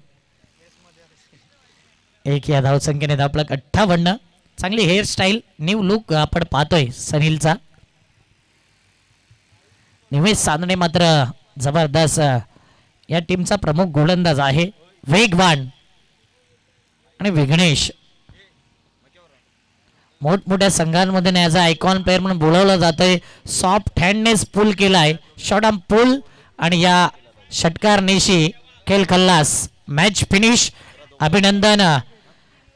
एक या धावसंख्येने धावफलक 58. चांगली हेअरस्टाईल न्यू लुक आपण पाहतोय सनीलचा. निमेश साधने मात्र जबरदस्त या टीमचा प्रमुख गोलंदाज आहे. वेगवान आणि विघ्नेश मोठमोठ्या संघांमध्ये याचा आयकॉन प्लेअर म्हणून बोलवलं जातंय. सॉफ्ट हँडनेस पुल केलाय. शॉर्ट आर्म पुल आणि या षटकारनेशी खेळ खल्लास. Match finish. अभिनंदन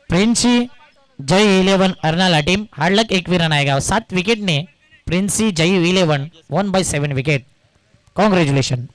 प्रिन्सी जय 11 अर्नाला टीम. हार्डलक 1 नायगाव. 7 विकेटने प्रिन्सी जय 11 1/7 विकेट. कॉंग्रॅच्युलेशन.